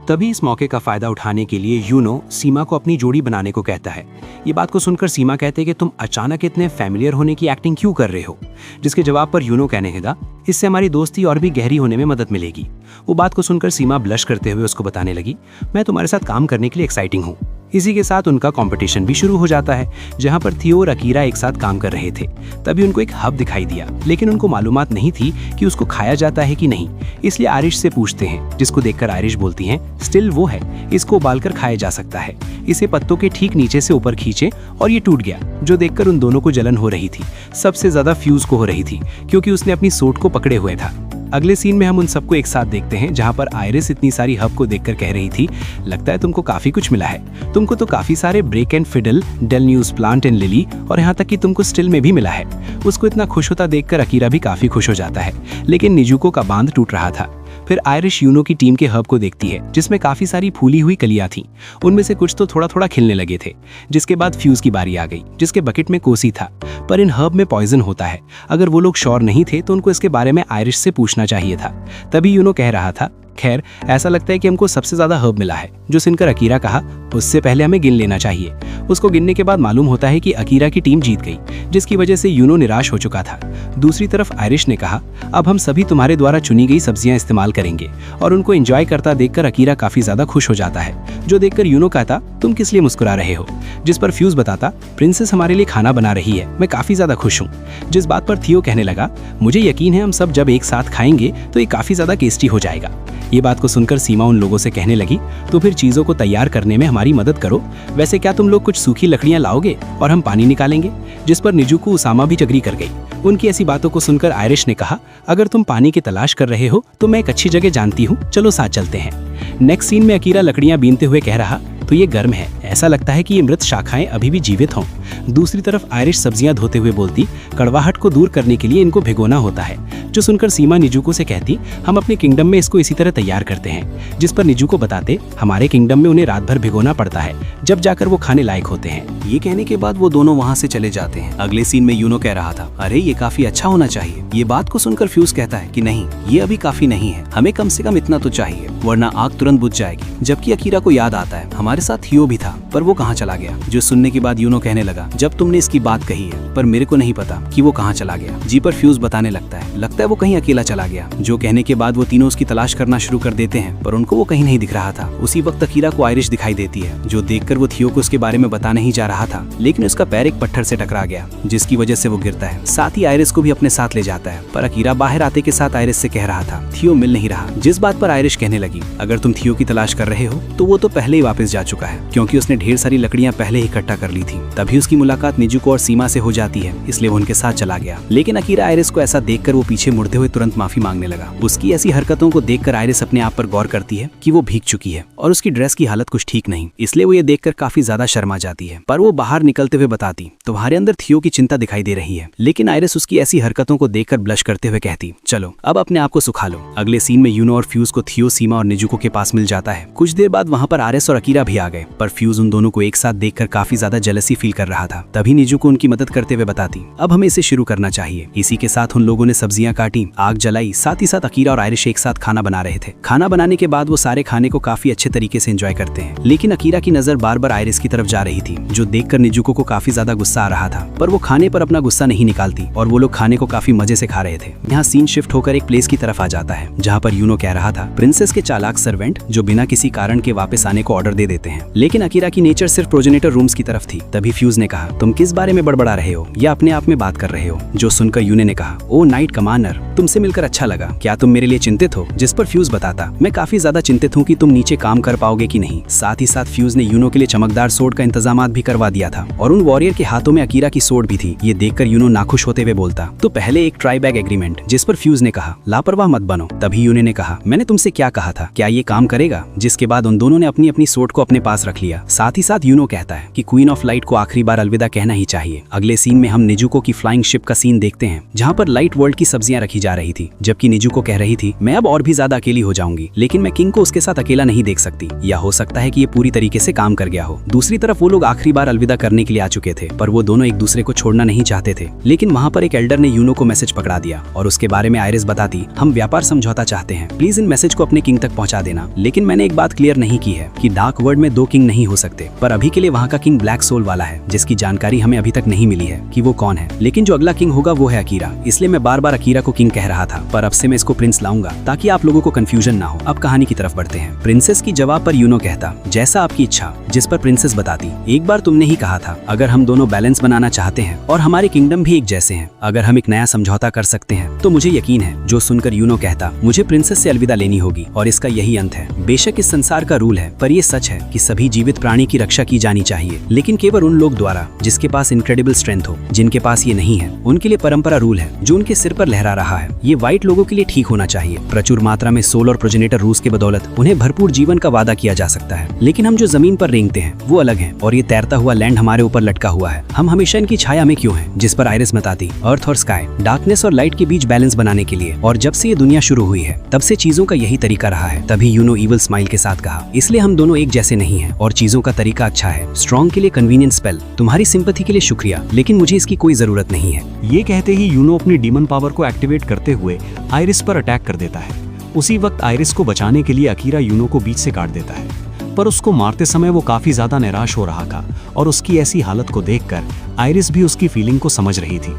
S2: तभी इस मौके का फायदा उठाने के लिए यूनो सीमा को अपनी जोड़ी बनाने को कहता है। ये बात को सुनकर सीमा कहते हैं कि तुम अचानक इतने फैमिलियर होने की एक्टिंग क्यों कर रहे हो, जिसके जवाब पर यूनो कहने लगा, इससे हमारी दोस्ती और भी गहरी होने में मदद मिलेगी। वो बात को सुनकर सीमा ब्लश करते हुए उसको बताने लगी, मैं तुम्हारे साथ काम करने के लिए एक्साइटिंग हूँ। इसी के साथ उनका कंपटीशन भी शुरू हो जाता है, जहां पर थियो और अकीरा एक साथ काम कर रहे थे। तभी उनको एक हब दिखाई दिया, लेकिन उनको मालूमात नहीं थी कि उसको खाया जाता है कि नहीं, इसलिए आयरिश से पूछते हैं, जिसको देखकर आयरिश बोलती हैं, स्टिल वो है, इसको उबालकर खाया जा सकता है। इसे पत्तों के ठीक नीचे से ऊपर खींचे और ये टूट गया, जो देखकर उन दोनों को जलन हो रही थी। सबसे ज्यादा फ्यूज को हो रही थी, क्योंकि उसने अपनी सोट को पकड़े हुए था। अगले सीन में हम उन सबको एक साथ देखते हैं, जहां पर आयरिस इतनी सारी हब को देखकर कह रही थी, लगता है तुमको काफी कुछ मिला है। तुमको तो काफी सारे break and fiddle, dell news plant and lily, और यहाँ तक कि तुमको स्टिल में भी मिला है। उसको इतना खुश होता देखकर अकीरा भी काफी खुश हो जाता है, लेकिन निजुको का बांध टूट रहा था। फिर आयरिश यूनो की टीम के हब को देखती है, जिसमें काफी सारी फूली हुई कलियां थीं। उनमें से कुछ तो थोड़ा थोड़ा खिलने लगे थे। जिसके बाद फ्यूज की बारी आ गई, जिसके बकेट में कोसी था, पर इन हब में पॉइजन होता है। अगर वो लोग श्योर नहीं थे तो उनको इसके बारे में आयरिश से पूछना चाहिए था। तभी यूनो कह रहा था, खैर, ऐसा लगता है कि हमको सबसे ज्यादा हर्ब मिला है। जो सुनकर अकीरा कहा, उससे पहले हमें गिन लेना चाहिए। उसको गिनने के बाद मालूम होता है कि अकीरा की टीम जीत गई, जिसकी वजह से यूनो निराश हो चुका था। दूसरी तरफ आयरिश ने कहा, अब हम सभी तुम्हारे द्वारा चुनी गई सब्जियां इस्तेमाल करेंगे। और उनको एंजॉय करता देखकर अकीरा काफी ज्यादा खुश हो जाता है, जो देखकर यूनो कहता, तुम किस लिए मुस्कुरा रहे हो? जिस पर फ्यूज बताता, प्रिंसेस हमारे लिए खाना बना रही है, मैं काफी ज्यादा खुश हूँ। जिस बात पर थियो कहने लगा, मुझे यकीन है हम सब जब एक साथ खाएंगे तो ये काफी ज्यादा टेस्टी हो जाएगा। ये बात को सुनकर सीमा उन लोगों से कहने लगी, तो फिर चीजों को तैयार करने में हमारी मदद करो। वैसे क्या तुम लोग कुछ सूखी लकड़ियां लाओगे और हम पानी निकालेंगे? जिस पर निजुको उसामा भी अग्री कर गई। उनकी ऐसी बातों को सुनकर आयरिश ने कहा, अगर तुम पानी की तलाश कर रहे हो तो मैं एक अच्छी जगह जानती हूँ, चलो साथ चलते हैं। नेक्स्ट सीन में अकीरा लकड़ियां बीनते हुए कह रहा, तो ये गर्म है, ऐसा लगता है कि ये मृत शाखाएं अभी भी जीवित हों। दूसरी तरफ आयरिश सब्जियां धोते हुए बोलती, कड़वाहट को दूर करने के लिए इनको भिगोना होता है। जो सुनकर सीमा निजुको से कहती, हम अपने किंगडम में इसको इसी तरह तैयार करते हैं। जिस पर निजुको बताते, हमारे किंगडम में उन्हें रात भर भिगोना पड़ता है, जब जाकर वो खाने लायक होते हैं। ये कहने के बाद वो दोनों वहाँ से चले जाते हैं। अगले सीन में यूनो कह रहा था, अरे ये काफी अच्छा होना चाहिए। ये बात को सुनकर फ्यूज कहता है कि नहीं, ये अभी काफी नहीं है, हमें कम से कम इतना तो चाहिए, वरना आग तुरंत बुझ जाएगी। जबकि अकीरा को याद आता है, हमारे साथ थियो भी था, पर वो कहाँ चला गया? जो सुनने के बाद यूनो कहने लगा, जब तुमने इसकी बात कही है, पर मेरे को नहीं पता कि वो कहाँ चला गया। जी पर फ्यूज बताने लगता है वो कहीं अकेला चला गया। जो कहने के बाद वो तीनों उसकी तलाश करना शुरू कर देते हैं, पर उनको वो कहीं नहीं दिख रहा था। उसी वक्त अकीरा को आयरिश दिखाई देती है, जो देखकर वो थियो को उसके बारे में बता नहीं जा रहा था, लेकिन उसका पैर एक पत्थर से टकरा गया, जिसकी वजह से वो गिरता है। साथ ही आयरिश को भी अपने साथ ले जाता है, पर अकीरा बाहर आते के साथ आयरिश से कह रहा था, थियो मिल नहीं रहा। जिस बात पर आयरिश कहने लगी, अगर तुम थियो की तलाश कर रहे हो तो वो तो पहले ही वापस जा चुका है, क्योंकि उसने ढेर सारी लकड़ियां पहले ही इकट्ठा कर ली थी। तभी उसकी मुलाकात निजुको और सीमा से हो जाती है, इसलिए वो उनके साथ चला गया। लेकिन अकीरा आयरिश को ऐसा देखकर वो पीछे मुड़ते हुए तुरंत माफी मांगने लगा। उसकी ऐसी हरकतों को देखकर आयरिश अपने आप पर गौर करती है कि वो भीग चुकी है और उसकी ड्रेस की हालत कुछ ठीक नहीं, इसलिए वो ये देखकर काफी ज्यादा शर्मा जाती है। पर वो बाहर निकलते हुए बताती, तुम्हारे अंदर थियो की चिंता दिखाई दे रही है। लेकिन आयरिश उसकी ऐसी हरकतों को देखकर ब्लश करते हुए कहती, चलो अब अपने आप को सुखा लो। अगले सीन में यूनो और फ्यूज को थियो, सीमा और निजुको के पास मिल जाता है। कुछ देर बाद वहाँ पर आयरिश और अकीरा भी आ गए, पर फ्यूज उन दोनों को एक साथ देखकर काफी ज्यादा जेलसी फील कर रहा था। तभी निजुको उनकी मदद करते हुए बताती, अब हमें इसे शुरू करना चाहिए। इसी के साथ उन लोगों ने सब्जियां काटी, आग जलाई, साथ ही साथ अकीरा और आयरिश एक साथ खाना बना रहे थे। खाना बनाने के बाद वो सारे खाने को काफी अच्छे तरीके से एंजॉय करते हैं। लेकिन अकीरा की नजर बार बार आयरिश की तरफ जा रही थी, जो देखकर निजुको को काफी ज्यादा गुस्सा आ रहा था, पर वो खाने पर अपना गुस्सा नहीं निकालती और वो लोग खाने को काफी मजे से खा रहे थे। यहाँ सीन शिफ्ट होकर एक प्लेस की तरफ आ जाता है, जहाँ पर यूनो कह रहा था, प्रिंसेस के चालाक सर्वेंट जो बिना किसी कारण के वापस आने को ऑर्डर दे देते हैं। लेकिन अकीरा की नेचर सिर्फ प्रोजेनेटर रूम्स की तरफ थी। तभी फ्यूज ने कहा, तुम किस बारे में बड़बड़ा रहे हो या अपने आप में बात कर रहे हो? जो सुनकर यूने ने कहा, ओ नाइट कमांडर, तुमसे मिलकर अच्छा लगा, क्या तुम मेरे लिए चिंतित हो? जिस पर फ्यूज बताता, मैं काफी ज्यादा चिंतित हूँ कि तुम नीचे काम कर पाओगे कि नहीं। साथ ही साथ फ्यूज ने यूनो के लिए चमकदार सोड का इंतजाम भी करवा दिया था और उन वॉरियर के हाथों में अकीरा की सोड भी थी। ये देखकर यूनो नाखुश होते हुए बोलता, तो पहले एक ट्राई बैग एग्रीमेंट। जिस पर फ्यूज ने कहा, लापरवाह मत बनो। तभी यूने ने कहा, मैंने तुमसे क्या कहा था, क्या ये काम करेगा? जिसके बाद उन दोनों ने अपनी अपनी सोड को अपने पास रख लिया। साथ ही साथ यूनो कहता है कि क्वीन ऑफ लाइट को आखिरी बार अलविदा कहना ही चाहिए। अगले सीन में हम निजुको की फ्लाइंग शिप का सीन देखते हैं, जहाँ पर लाइट वर्ल्ड की सब्जियां रखी जा रही थी, जबकि निजुको कह रही थी, मैं अब और भी ज्यादा अकेली हो जाऊंगी, लेकिन मैं किंग को उसके साथ अकेला नहीं देख सकती, या हो सकता है कि ये पूरी तरीके से काम कर गया हो। दूसरी तरफ वो लोग आखिरी बार अलविदा करने के लिए आ चुके थे, पर वो दोनों एक दूसरे को छोड़ना नहीं चाहते थे। लेकिन वहाँ पर एक एल्डर ने यूनो को मैसेज पकड़ा दिया और उसके बारे में आयरिश बताती, हम व्यापार समझौता चाहते हैं, प्लीज इन मैसेज को अपने किंग तक पहुँचा देना। लेकिन मैंने एक बात क्लियर नहीं की है कि डार्क वर्ल्ड में 2 किंग नहीं हो सकते, पर अभी के लिए वहाँ का किंग ब्लैक सोल वाला है, जिसकी जानकारी हमें अभी तक नहीं मिली है कि वो कौन है। लेकिन जो अगला किंग होगा वो है अकीरा, इसलिए मैं बार बार अकीरा को किंग कह रहा था, पर अब से मैं इसको प्रिंस लाऊंगा ताकि आप लोगों को कंफ्यूजन ना हो। अब कहानी की तरफ बढ़ते हैं। प्रिंसेस की जवाब पर यूनो कहता, जैसा आपकी इच्छा। जिस पर प्रिंसेस बताती, एक बार तुमने ही कहा था, अगर हम दोनों बैलेंस बनाना चाहते हैं और हमारे किंगडम भी एक जैसे हैं, अगर हम एक नया समझौता कर सकते हैं तो मुझे यकीन है। जो सुनकर यूनो कहता, मुझे प्रिंसेस से अलविदा लेनी होगी और इसका यही अंत है। बेशक इस संसार का रूल है, पर यह सच है कि सभी जीवित प्राणी की रक्षा की जानी चाहिए, लेकिन केवल उन लोग द्वारा जिसके पास इनक्रेडिबल स्ट्रेंथ हो। जिनके पास ये नहीं है, उनके लिए परंपरा रूल है जो उनके सिर पर लहरा रहा है। ये व्हाइट लोगों के लिए ठीक होना चाहिए। प्रचुर मात्रा में सोल और प्रोजेनेटर रूस के बदौलत उन्हें भरपूर जीवन का वादा किया जा सकता है, लेकिन हम जो जमीन पर रेंगते हैं वो अलग है और ये तैरता हुआ लैंड हमारे ऊपर लटका हुआ है। हम हमेशा इनकी छाया में क्यों हैं? जिस पर आयरिश बताती, अर्थ और स्काई, डार्कनेस और लाइट के बीच बैलेंस बनाने के लिए, और जब से ये दुनिया शुरू हुई है तब से चीजों का यही तरीका रहा है। तभी यूनो ईवल स्माइल के साथ कहा, इसलिए हम दोनों एक जैसे नहीं हैं और चीजों का तरीका अच्छा है। स्ट्रॉन्ग के लिए कन्वीनियंट स्पेल, तुम्हारी सिंपैथी के लिए शुक्रिया, लेकिन मुझे इसकी कोई जरूरत नहीं है।
S3: ये कहते ही यूनो अपनी डीमन पावर को एक्टिवेट करते हुए आयरिश पर अटैक कर देता है।
S2: उसी वक्त आयरिस को बचाने के लिए अकीरा यूनो को बीच से काट देता है, पर उसको मारते समय वो काफी ज्यादा निराश हो रहा था और उसकी ऐसी हालत को देखकर आयरिस भी उसकी फीलिंग को समझ रही थी।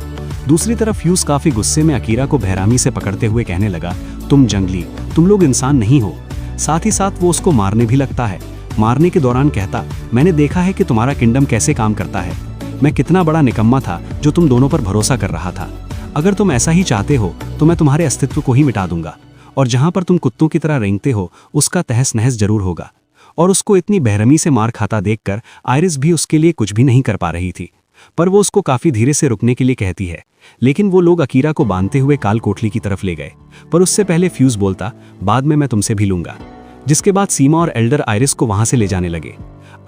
S2: दूसरी तरफ फ्यूज काफी गुस्से में अकीरा को बेरहमी से पकड़ते हुए कहने लगा, तुम जंगली, तुम लोग इंसान नहीं हो। साथ ही साथ वो उसको मारने भी लगता है। मारने के दौरान कहता, मैंने देखा है कि तुम्हारा किंगडम कैसे काम करता है। मैं कितना बड़ा निकम्मा था जो तुम दोनों पर भरोसा कर रहा था। अगर तुम ऐसा ही चाहते हो तो मैं तुम्हारे अस्तित्व को ही मिटा दूंगा, और जहां पर तुम कुत्तों की तरह रेंगते हो उसका तहस नहस जरूर होगा। और उसको इतनी बेरहमी से मार खाता देखकर आयरिस भी उसके लिए कुछ भी नहीं कर पा रही थी, पर वो उसको काफी धीरे से रुकने के लिए कहती है। लेकिन वो लोग अकीरा को बांधते हुए काल कोठली की तरफ ले गए, पर उससे पहले फ्यूज बोलता, बाद में मैं तुमसे भी लूंगा। जिसके बाद सीमा और एल्डर आयरिस को वहां से ले जाने लगे।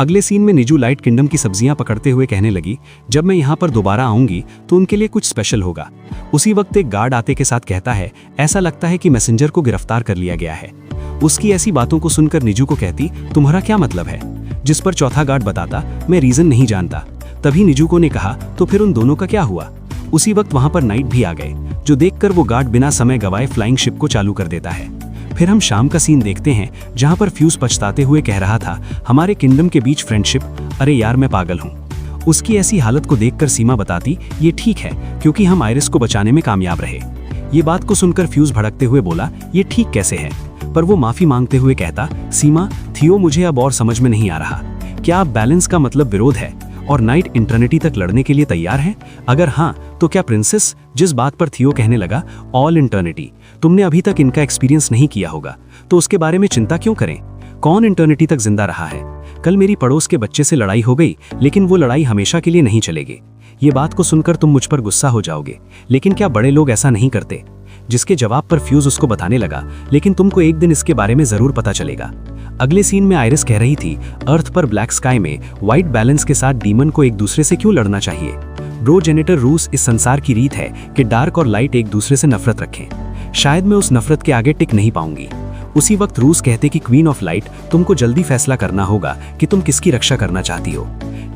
S2: अगले सीन में निजू लाइट किंगडम की सब्जियां पकड़ते हुए कहने लगी, जब मैं यहाँ पर दोबारा आऊंगी तो उनके लिए कुछ स्पेशल होगा। उसी वक्त एक गार्ड आते के साथ कहता है, ऐसा लगता है कि मैसेंजर को गिरफ्तार कर लिया गया है। उसकी ऐसी बातों को सुनकर निजू को कहती, तुम्हारा क्या मतलब है? जिस पर चौथा गार्ड बताता, मैं रीजन नहीं जानता। तभी निजुको ने कहा, तो फिर उन दोनों का क्या हुआ? उसी वक्त वहां पर नाइट भी आ गए, जो देखकर वो गार्ड बिना समय गवाए फ्लाइंग शिप को चालू कर देता है। फिर हम शाम का सीन देखते हैं जहां पर फ्यूज पछताते हुए कह रहा था, हमारे किंगडम के बीच फ्रेंडशिप, अरे यार मैं पागल हूँ। उसकी ऐसी हालत को देखकर सीमा बताती, ये ठीक है क्योंकि हम आयरिस को बचाने में कामयाब रहे। ये बात को सुनकर फ्यूज भड़कते हुए बोला, ये ठीक कैसे है? पर वो माफी मांगते हुए कहता, सीमा, थियो मुझे अब और समझ में नहीं आ रहा। क्या अब बैलेंस का मतलब विरोध है और नाइट इंटरनिटी तक लड़ने के लिए तैयार है? अगर हाँ तो क्या प्रिंसेस? जिस बात पर थियो कहने लगा, ऑल इंटरनिटी, तुमने अभी तक इनका एक्सपीरियंस नहीं किया होगा तो उसके बारे में चिंता क्यों करें? कौन इंटरनिटी तक जिंदा रहा है? कल मेरी पड़ोस के बच्चे से लड़ाई हो गई, लेकिन वो लड़ाई हमेशा के लिए नहीं चलेगी। ये बात को सुनकर तुम मुझ पर गुस्सा हो जाओगे, लेकिन क्या बड़े लोग ऐसा नहीं करते? जिसके जवाब पर फ्यूज उसको बताने लगा, लेकिन तुमको एक दिन इसके बारे में जरूर पता चलेगा। अगले सीन में आयरिस कह रही थी, अर्थ पर ब्लैक स्काई में व्हाइट बैलेंस के साथ डीमन को एक दूसरे से क्यों लड़ना चाहिए? प्रोजेनेटर रूस इस संसार की रीत है कि डार्क और लाइट एक दूसरे से नफरत रखें। शायद मैं उस नफरत के आगे टिक नहीं पाऊंगी। उसी वक्त रूस कहते कि क्वीन ऑफ लाइट, तुमको जल्दी फैसला करना होगा कि तुम किसकी रक्षा करना चाहती हो।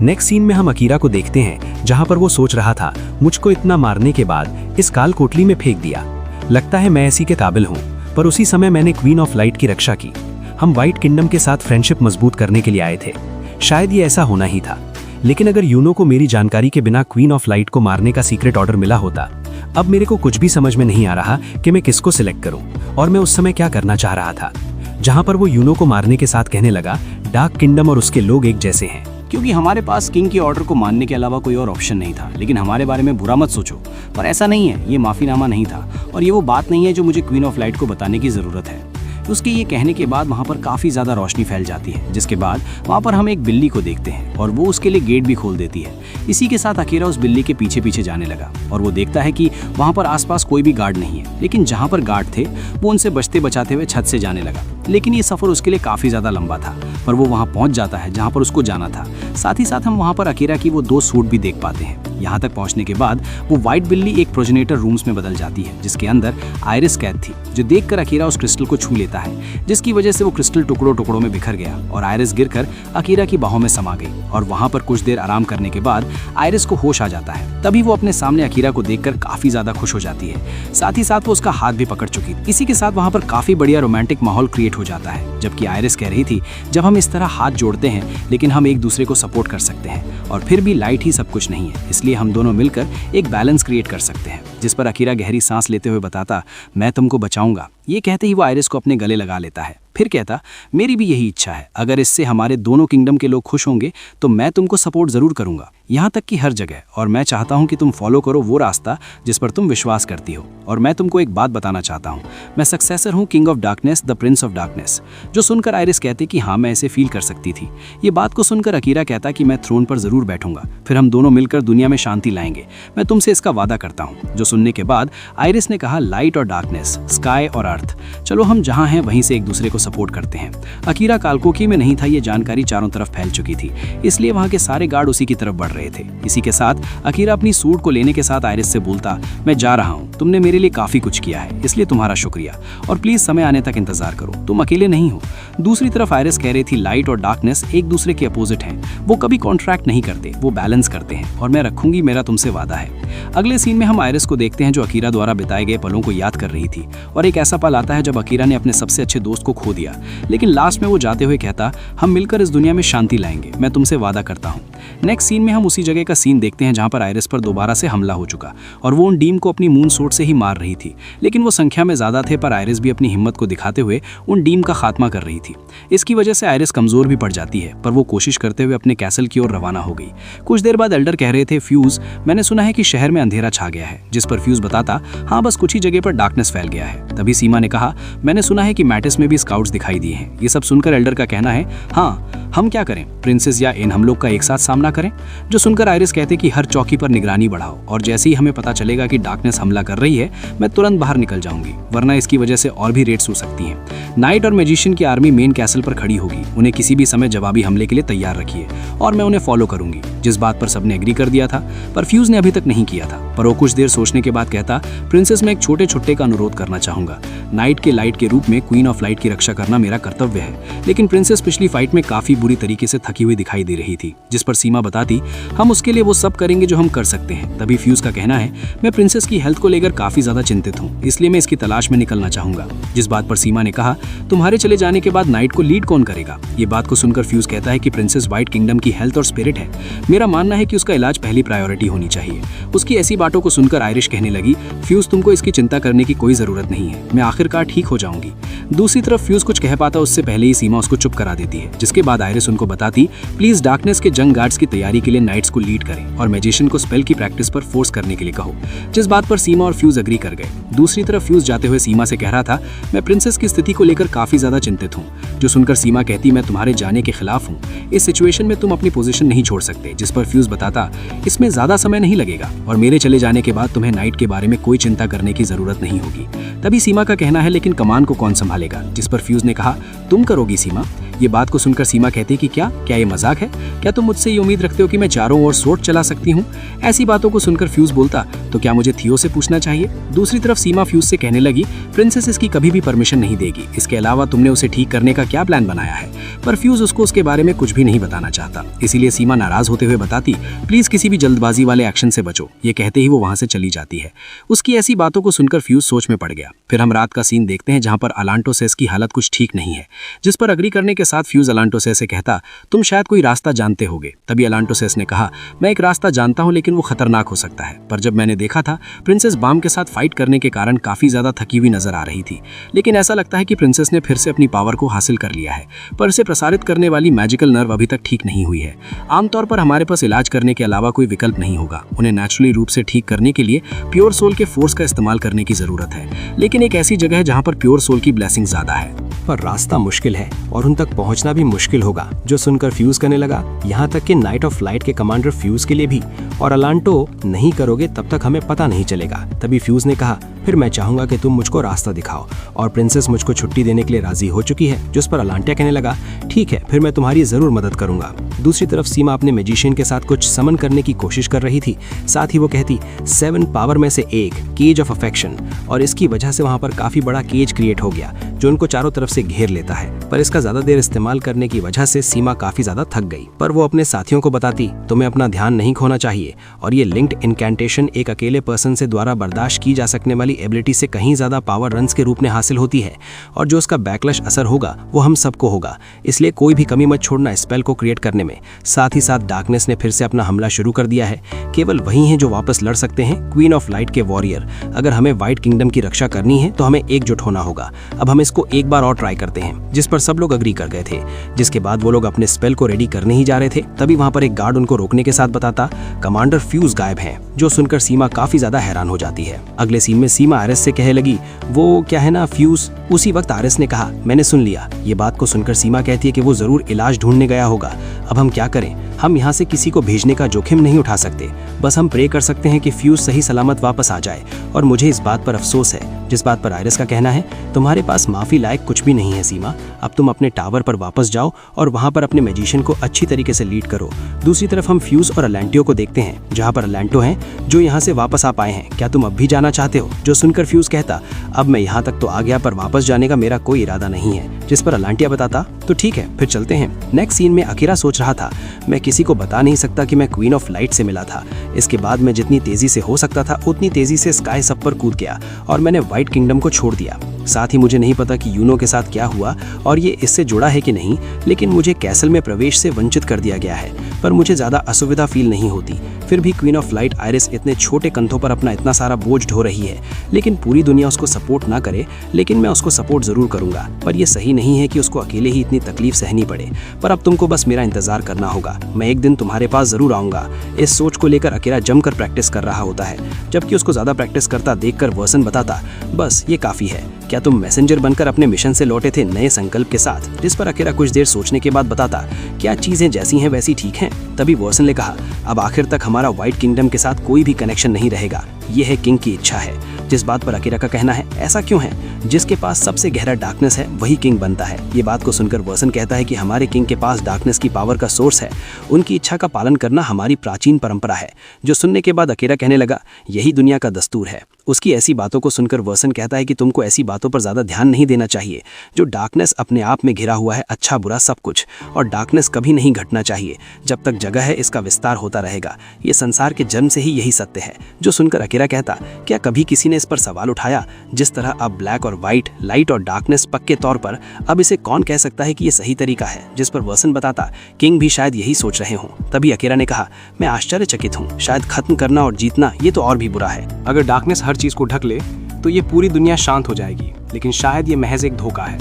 S2: नेक्स्ट सीन में हम अकीरा को देखते हैं जहां पर वो सोच रहा था, मुझको इतना मारने के बाद इस काल कोठली में फेंक दिया, लगता है मैं ऐसी के काबिल हूँ। पर उसी समय मैंने क्वीन ऑफ लाइट की रक्षा की। हम व्हाइट किंगडम के साथ फ्रेंडशिप मजबूत करने के लिए आए थे। शायद ये ऐसा होना ही था, लेकिन अगर यूनो को मेरी जानकारी के बिना क्वीन ऑफ लाइट को मारने का सीक्रेट ऑर्डर मिला होता, अब मेरे को कुछ भी समझ में नहीं आ रहा कि मैं किसको सिलेक्ट करूं और मैं उस समय क्या करना चाह रहा था। जहां पर वो यूनो को मारने के साथ कहने लगा, डार्क किंगडम और उसके लोग एक जैसे हैं,
S3: क्योंकि हमारे पास किंग के ऑर्डर को मानने के अलावा कोई और ऑप्शन नहीं था। लेकिन हमारे बारे में बुरा मत सोचो, पर ऐसा नहीं है, ये माफीनामा नहीं था और ये वो बात नहीं है जो मुझे क्वीन ऑफ लाइट को बताने की जरूरत है। उसके ये कहने के बाद वहाँ पर काफ़ी ज़्यादा रोशनी फैल जाती है, जिसके बाद वहाँ पर हम एक बिल्ली को देखते हैं और वो उसके लिए गेट भी खोल देती है। इसी के साथ अकीरा उस बिल्ली के पीछे पीछे जाने लगा और वो देखता है कि वहाँ पर आसपास कोई भी गार्ड नहीं है, लेकिन जहाँ पर गार्ड थे वो उनसे बचते बचाते हुए छत से जाने लगा। लेकिन ये सफ़र उसके लिए काफ़ी ज़्यादा लंबा था, पर वो वहाँ पहुँच जाता है जहाँ पर उसको जाना था। साथ ही साथ हम वहाँ पर अकीरा की वो 2 सूट भी देख पाते हैं। यहाँ तक पहुँचने के बाद वो व्हाइट बिल्ली एक प्रोजेनेटर रूम्स में बदल जाती है, जिसके अंदर आयरिस कैद थी, जो देखकर अकीरा उस क्रिस्टल को छू लेता है, जिसकी वजह से वो क्रिस्टल टुकड़ों टुकड़ों में बिखर गया और आयरिस गिरकर अकीरा की बाहों में समा गई। और वहाँ पर कुछ देर आराम करने के बाद आयरिस को होश आ जाता है। तभी वो अपने सामने अकीरा को देखकर काफी ज्यादा खुश हो जाती है। साथ ही साथ वो उसका हाथ भी पकड़ चुकी थी। इसी के साथ वहाँ पर काफी बढ़िया रोमांटिक माहौल क्रिएट हो जाता है, जबकि आयरिस कह रही थी, जब हम इस तरह हाथ जोड़ते हैं लेकिन हम एक दूसरे को सपोर्ट कर सकते हैं और फिर भी लाइट ही सब कुछ नहीं है, इसलिए हम दोनों मिलकर एक बैलेंस क्रिएट कर सकते हैं। जिस पर अकीरा गहरी सांस लेते हुए बताता, मैं तुमको बचाऊंगा। ये कहते ही वो आयरिस को अपने गले लगा लेता है। फिर कहता, मेरी भी यही इच्छा है, अगर इससे हमारे दोनों किंगडम के लोग खुश होंगे तो मैं तुमको सपोर्ट जरूर करूंगा, यहाँ तक कि हर जगह। और मैं चाहता हूँ कि तुम फॉलो करो वो रास्ता जिस पर तुम विश्वास करती हो। और मैं तुमको एक बात बताना चाहता हूँ, मैं सक्सेसर हूँ king of darkness, the Prince of darkness. जो सुनकर आयरिस कहती कि हाँ, मैं ऐसे फील कर सकती थी। ये बात को सुनकर अकीरा कहता कि मैं थ्रोन पर जरूर बैठूंगा, फिर हम दोनों मिलकर दुनिया में शांति लाएंगे, मैं तुमसे इसका वादा करता हूँ। जो सुनने के बाद आयरिस ने कहा, लाइट और डार्कनेस, स्काई और अर्थ, चलो हम जहाँ हैं वहीं से एक दूसरे को सपोर्ट करते हैं। अकीरा कालकोकी में नहीं था, ये जानकारी चारों तरफ फैल चुकी थी, इसलिए वहाँ के सारे गार्ड उसी की तरफ बढ़ रहे थे। इसी के साथ अकीरा अपनी सूट को लेने के साथ आयरिस से बोलता, मैं जा रहा हूँ, तुमने मेरे लिए काफी कुछ किया है, इसलिए तुम्हारा शुक्रिया, और प्लीज समय आने तक इंतजार करो, तुम अकेले नहीं हो। दूसरी तरफ आयरिस कह रही थी, लाइट और डार्कनेस एक दूसरे के अपोजिट हैं, वो कभी कॉन्ट्रैक्ट नहीं करते, वो बैलेंस करते हैं, और मैं रखूंगी, मेरा तुमसे वादा है। अगले सीन में हम आयरिस को देखते हैं जो अकीरा द्वारा बिताए गए पलों को याद कर रही थी, और एक ऐसा पल आता है जब अकीरा ने अपने सबसे अच्छे दोस्त को खो दिया, लेकिन लास्ट में वो जाते हुए कहता, हम मिलकर इस दुनिया में शांति लाएंगे, मैं तुमसे वादा करता हूँ। नेक्स्ट सीन में हम उसी जगह का सीन देखते हैं जहाँ पर आयरिस पर दोबारा से हमला हो चुका, और वो उन डीम को अपनी मून सोर्ट से ही मार रही थी, लेकिन वो संख्या में ज्यादा थे, पर आयरिस भी अपनी हिम्मत को दिखाते हुए उन डीम का खात्मा कर रही थी। इसकी वजह से आयरिस कमजोर भी पड़ जाती है, पर वो कोशिश करते हुए अपने कैसल की ओर रवाना हो गई। कुछ देर बाद एल्डर कह रहे थे, फ्यूज, मैंने सुना है कि शहर में अंधेरा छा गया है, जिस पर फ्यूज बताता, हाँ बस कुछ ही जगह पर डार्कनेस फैल गया है। तभी सीमा ने कहा, मैंने सुना है कि मैटिस में भी स्काउट्स दिखाई दिए हैं। ये सब सुनकर एल्डर का कहना है, हाँ हम क्या करें, प्रिंसेस या इन हम लोग का एक साथ सामना करें। जो सुनकर आयरिस कहते कि हर चौकी पर निगरानी बढ़ाओ, और जैसे ही हमें पता चलेगा कि डार्कनेस हमला कर रही है, मैं तुरंत बाहर निकल जाऊंगी, वरना इसकी वजह से और भी रेड्स हो सकती हैं। नाइट और मैजिशियन की आर्मी मेन कैसल पर खड़ी होगी, उन्हें किसी भी समय जवाबी हमले के लिए तैयार रखिए, और मैं उन्हें फॉलो करूंगी। जिस बात पर सबने एग्री कर दिया था, पर फ्यूज ने अभी तक नहीं किया था, पर वो कुछ देर सोचने के बाद कहता, प्रिंसेस मैं एक छोटे छुट्टे का अनुरोध करना चाहूंगा। नाइट के लाइट के रूप में क्वीन ऑफ लाइट की रक्षा करना मेरा कर्तव्य है, लेकिन प्रिंसेस पिछली फाइट में काफी बुरी तरीके से थकी हुई दिखाई दे रही थी, जिस पर सीमा बताती, हम उसके लिए वो सब करेंगे जो हम कर सकते हैं। तभी फ्यूज का कहना है, मैं प्रिंसेस की हेल्थ को लेकर काफी ज्यादा चिंतित हूँ, इसलिए मैं इसकी तलाश में निकलना चाहूंगा। जिस बात पर सीमा ने कहा, तुम्हारे चले जाने के बाद नाइट को लीड कौन करेगा? ये बात को सुनकर फ्यूज कहता है कि प्रिंसेस व्हाइट किंगडम की हेल्थ और स्पिरिट है, मेरा मानना है कि उसका इलाज पहली प्रायोरिटी होनी चाहिए। उसकी ऐसी बातों को सुनकर आयरिश कहने लगी, फ्यूज तुमको इसकी चिंता करने की कोई जरूरत नहीं है, मैं आखिरकार ठीक हो जाऊंगी। दूसरी तरफ फ्यूज कुछ कह पाता उससे पहले ही सीमा उसको चुप करा देती है, जिसके बाद आयरिस उनको बताती, प्लीज डार्कनेस के जंग गार्ड्स की तैयारी के लिए नाइट्स को लीड करें और मैजिशियन को स्पेल की प्रैक्टिस पर फोर्स करने के लिए कहो। जिस बात पर सीमा और फ्यूज एग्री कर गए। दूसरी तरफ फ्यूज जाते हुए सीमा से कह रहा था, मैं प्रिंसेस की स्थिति को लेकर काफी ज्यादा चिंतित हूँ। जो सुनकर सीमा कहती, मैं तुम्हारे जाने के खिलाफ हूँ, इस सिचुएशन में तुम अपनी पोजीशन नहीं छोड़ सकते। जिस पर फ्यूज बताता, इसमें ज्यादा समय नहीं लगेगा और मेरे चले जाने के बाद तुम्हें नाइट के बारे में कोई चिंता करने की जरूरत नहीं होगी। तभी सीमा का कहना है, लेकिन कमान को कौन संभालेगा? जिस पर फ्यूज ने कहा, तुम करोगी सीमा। ये बात को सुनकर सीमा कहती कि क्या ये मजाक है? क्या तुम मुझसे ये उम्मीद रखते हो कि मैं चारों ओर सोर्ट चला सकती हूँ? ऐसी बातों को सुनकर फ्यूज बोलता, तो क्या मुझे थियो से पूछना चाहिए? दूसरी तरफ सीमा फ्यूज से कहने लगी, प्रिंसेस इसकी कभी भी परमिशन नहीं देगी, इसके अलावा तुमने उसे ठीक करने का क्या प्लान बनाया है? पर फ्यूज उसको उसके बारे में कुछ भी नहीं बताना चाहता, इसीलिए सीमा नाराज होते हुए बताती, प्लीज किसी भी जल्दबाजी वाले एक्शन से बचो। ये कहते ही वो वहां से चली जाती है। उसकी ऐसी बातों को सुनकर फ्यूज सोच में पड़ गया। फिर हम रात का सीन देखते हैं जहां पर अलांटोसेस की हालत कुछ ठीक नहीं है, जिस पर अग्री करने के साथ फ्यूज अलांटोसेस से कहता, तुम शायद कोई रास्ता जानते होगे। तभी अलांटोसेस ने कहा, मैं एक रास्ता जानता हूं, लेकिन वो खतरनाक हो सकता है। पर जब मैंने देखा था, प्रिंसेस बाम के साथ फाइट करने के कारण काफी ज्यादा थकी हुई नजर आ रही थी, लेकिन ऐसा लगता है कि प्रिंसेस ने फिर से अपनी पावर को हासिल कर लिया है, पर इसे प्रसारित करने वाली मैजिकल नर्व अभी तक ठीक नहीं हुई है। आमतौर पर हमारे पास इलाज करने के अलावा कोई विकल्प नहीं होगा, उन्हें नेचुरली रूप से ठीक करने के लिए प्योर सोल के फोर्स का इस्तेमाल करने की जरूरत है, लेकिन एक ऐसी जगह है जहां पर प्योर सोल की ब्लेसिंग ज्यादा है।
S2: पर रास्ता मुश्किल है और उन तक पहुंचना भी मुश्किल होगा। जो सुनकर फ्यूज करने लगा, यहाँ तक कि नाइट ऑफ लाइट के कमांडर फ्यूज के लिए भी, और अलांटो, नहीं करोगे तब तक हमें पता नहीं चलेगा। तभी फ्यूज ने कहा, फिर मैं चाहूंगा कि तुम मुझको रास्ता दिखाओ, और प्रिंसेस मुझको छुट्टी देने के लिए राजी हो चुकी है। जिस पर अलांटिया कहने लगा, ठीक है, फिर मैं तुम्हारी जरूर मदद करूंगा। दूसरी तरफ सीमा अपने मैजिशियन के साथ कुछ समन करने की कोशिश कर रही थी। साथ ही वो कहती, 7 पावर में से एक केज ऑफ अफेक्शन, और इसकी वजह से वहां पर काफी बड़ा केज क्रिएट हो गया जो उनको चारों तरफ से घेर लेता है। पर इसका ज्यादा देर इस्तेमाल करने की वजह से सीमा काफी ज्यादा थक गई। पर वो अपने साथियों को बताती, तुम्हें अपना ध्यान नहीं खोना चाहिए, और ये लिंक्ड इनकैंटेशन एक अकेले पर्सन से द्वारा बर्दाश्त की जा सकने वाली एबिलिटी से कहीं ज्यादा पावर रन्स के रूप में हासिल होती है, और जो उसका बैकलैश असर होगा वो हम सबको होगा, इसलिए कोई भी कमी मत छोड़ना स्पेल को क्रिएट करने में। साथ ही साथ डार्कनेस ने फिर से अपना हमला शुरू कर दिया है। केवल वही हैं जो वापस लड़ सकते हैं, क्वीन ऑफ लाइट के वॉरियर। अगर हमें व्हाइट किंगडम की रक्षा करनी है तो हमें एकजुट होना होगा। अब हम इसको एक बार और ट्राई करते हैं। जिस पर सब लोग अग्री कर गए थे। जिसके बाद वो लोग अपने स्पेल को रेडी करने ही जा रहे थे, तभी वहां पर एक गार्ड उनको रोकने के साथ बताता, कमांडर फ्यूज गायब हैं। जो सुनकर सीमा काफी ज्यादा हैरान हो जाती है। अगले सीन में सीमा आरएस से कहने लगी, वो क्या है ना फ्यूज। उसी वक्त आरएस ने कहा, मैंने सुन लिया। ये बात को सुनकर सीमा कहती है कि वो जरूर इलाज ढूंढने गया होगा। अब हम क्या करें? हम यहाँ से किसी को भेजने का जोखिम नहीं उठा सकते, बस हम प्रे कर सकते हैं कि फ्यूज सही सलामत वापस आ जाए। और मुझे इस बात पर अफसोस है, जिस बात पर आयरिस का कहना है, तुम्हारे पास माफी लायक कुछ भी नहीं है सीमा। अब तुम अपने टावर पर वापस जाओ और वहाँ पर अपने मैजिशियन को अच्छी तरीके से लीड करो। दूसरी तरफ हम फ्यूज और अलांटियो को देखते हैं, जहाँ पर अलांटो हैं जो यहाँ से वापस आ पाए हैं। क्या तुम अब भी जाना चाहते हो? जो सुनकर फ्यूज कहता, अब मैं यहाँ तक तो आ गया, पर वापस जाने का मेरा कोई इरादा नहीं है। जिस पर अलांटिया बताता, तो ठीक है फिर चलते हैं। नेक्स्ट सीन में अकीरा सोच रहा था, मैं किसी को बता नहीं सकता कि मैं क्वीन ऑफ लाइट से मिला था। इसके बाद मैं जितनी तेजी से हो सकता था उतनी तेजी से स्काई सब पर कूद गया और मैंने व्हाइट किंगडम को छोड़ दिया। साथ ही मुझे नहीं पता कि यूनो के साथ क्या हुआ और ये इससे जुड़ा है कि नहीं, लेकिन मुझे कैसल में प्रवेश से वंचित कर दिया गया है। पर मुझे ज्यादा असुविधा फील नहीं होती। फिर भी क्वीन ऑफ लाइट आयरिस इतने छोटे कंधों पर अपना इतना सारा बोझ ढो रही है, लेकिन पूरी दुनिया उसको सपोर्ट ना करे, लेकिन मैं उसको सपोर्ट जरूर करूंगा। पर यह सही नहीं है कि उसको अकेले ही इतनी तकलीफ सहनी पड़े। पर अब तुमको बस मेरा इंतजार करना होगा, मैं एक दिन तुम्हारे पास जरूर आऊंगा। इस सोच को लेकर अकेला जमकर प्रैक्टिस कर रहा होता है, जबकि उसको ज्यादा प्रैक्टिस करता देखकर वर्सन बताता, बस ये काफी है। क्या तुम मैसेंजर बनकर अपने मिशन से लौटे थे नए संकल्प के साथ? जिस पर अकेला कुछ देर सोचने के बाद बताता, क्या चीजें जैसी हैं वैसी ठीक हैं? तभी वर्सन ने कहा, अब आखिर तक हमारा व्हाइट किंगडम के साथ कोई भी कनेक्शन नहीं रहेगा। यह है किंग की इच्छा है। जिस बात पर अकेला का कहना है, ऐसा क्यों है? जिसके पास सबसे गहरा डार्कनेस है वही किंग बनता है। ये बात को सुनकर वर्सन कहता है कि हमारे किंग के पास डार्कनेस की पावर का सोर्स है, उनकी इच्छा का पालन करना हमारी प्राचीन परंपरा है। जो सुनने के बाद अकेला कहने लगा, यही दुनिया का दस्तूर है। उसकी ऐसी बातों को सुनकर वर्सन कहता है कि तुमको ऐसी बातों पर ज्यादा ध्यान नहीं देना चाहिए। जो डार्कनेस अपने आप में घिरा हुआ है, अच्छा बुरा सब कुछ, और डार्कनेस कभी नहीं घटना चाहिए। जब तक जगह है इसका विस्तार होता रहेगा। ये संसार के जन्म से ही यही सत्य है। जो सुनकर अकेला कहता, क्या कभी किसी ने इस पर सवाल उठाया? जिस तरह अब ब्लैक और व्हाइट, लाइट और डार्कनेस पक्के तौर पर, अब इसे कौन कह सकता है कि ये सही तरीका है? जिस पर वर्सन बताता, किंग भी शायद यही सोच रहे हों। तभी अकेला ने कहा, मैं आश्चर्यचकित हूँ, शायद खत्म करना और जीतना ये तो और भी बुरा है।
S4: अगर डार्कनेस हर चीज को ढक ले तो ये पूरी दुनिया शांत हो जाएगी, लेकिन शायद ये महज एक धोखा है।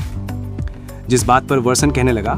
S4: जिस बात पर वर्सन कहने लगा,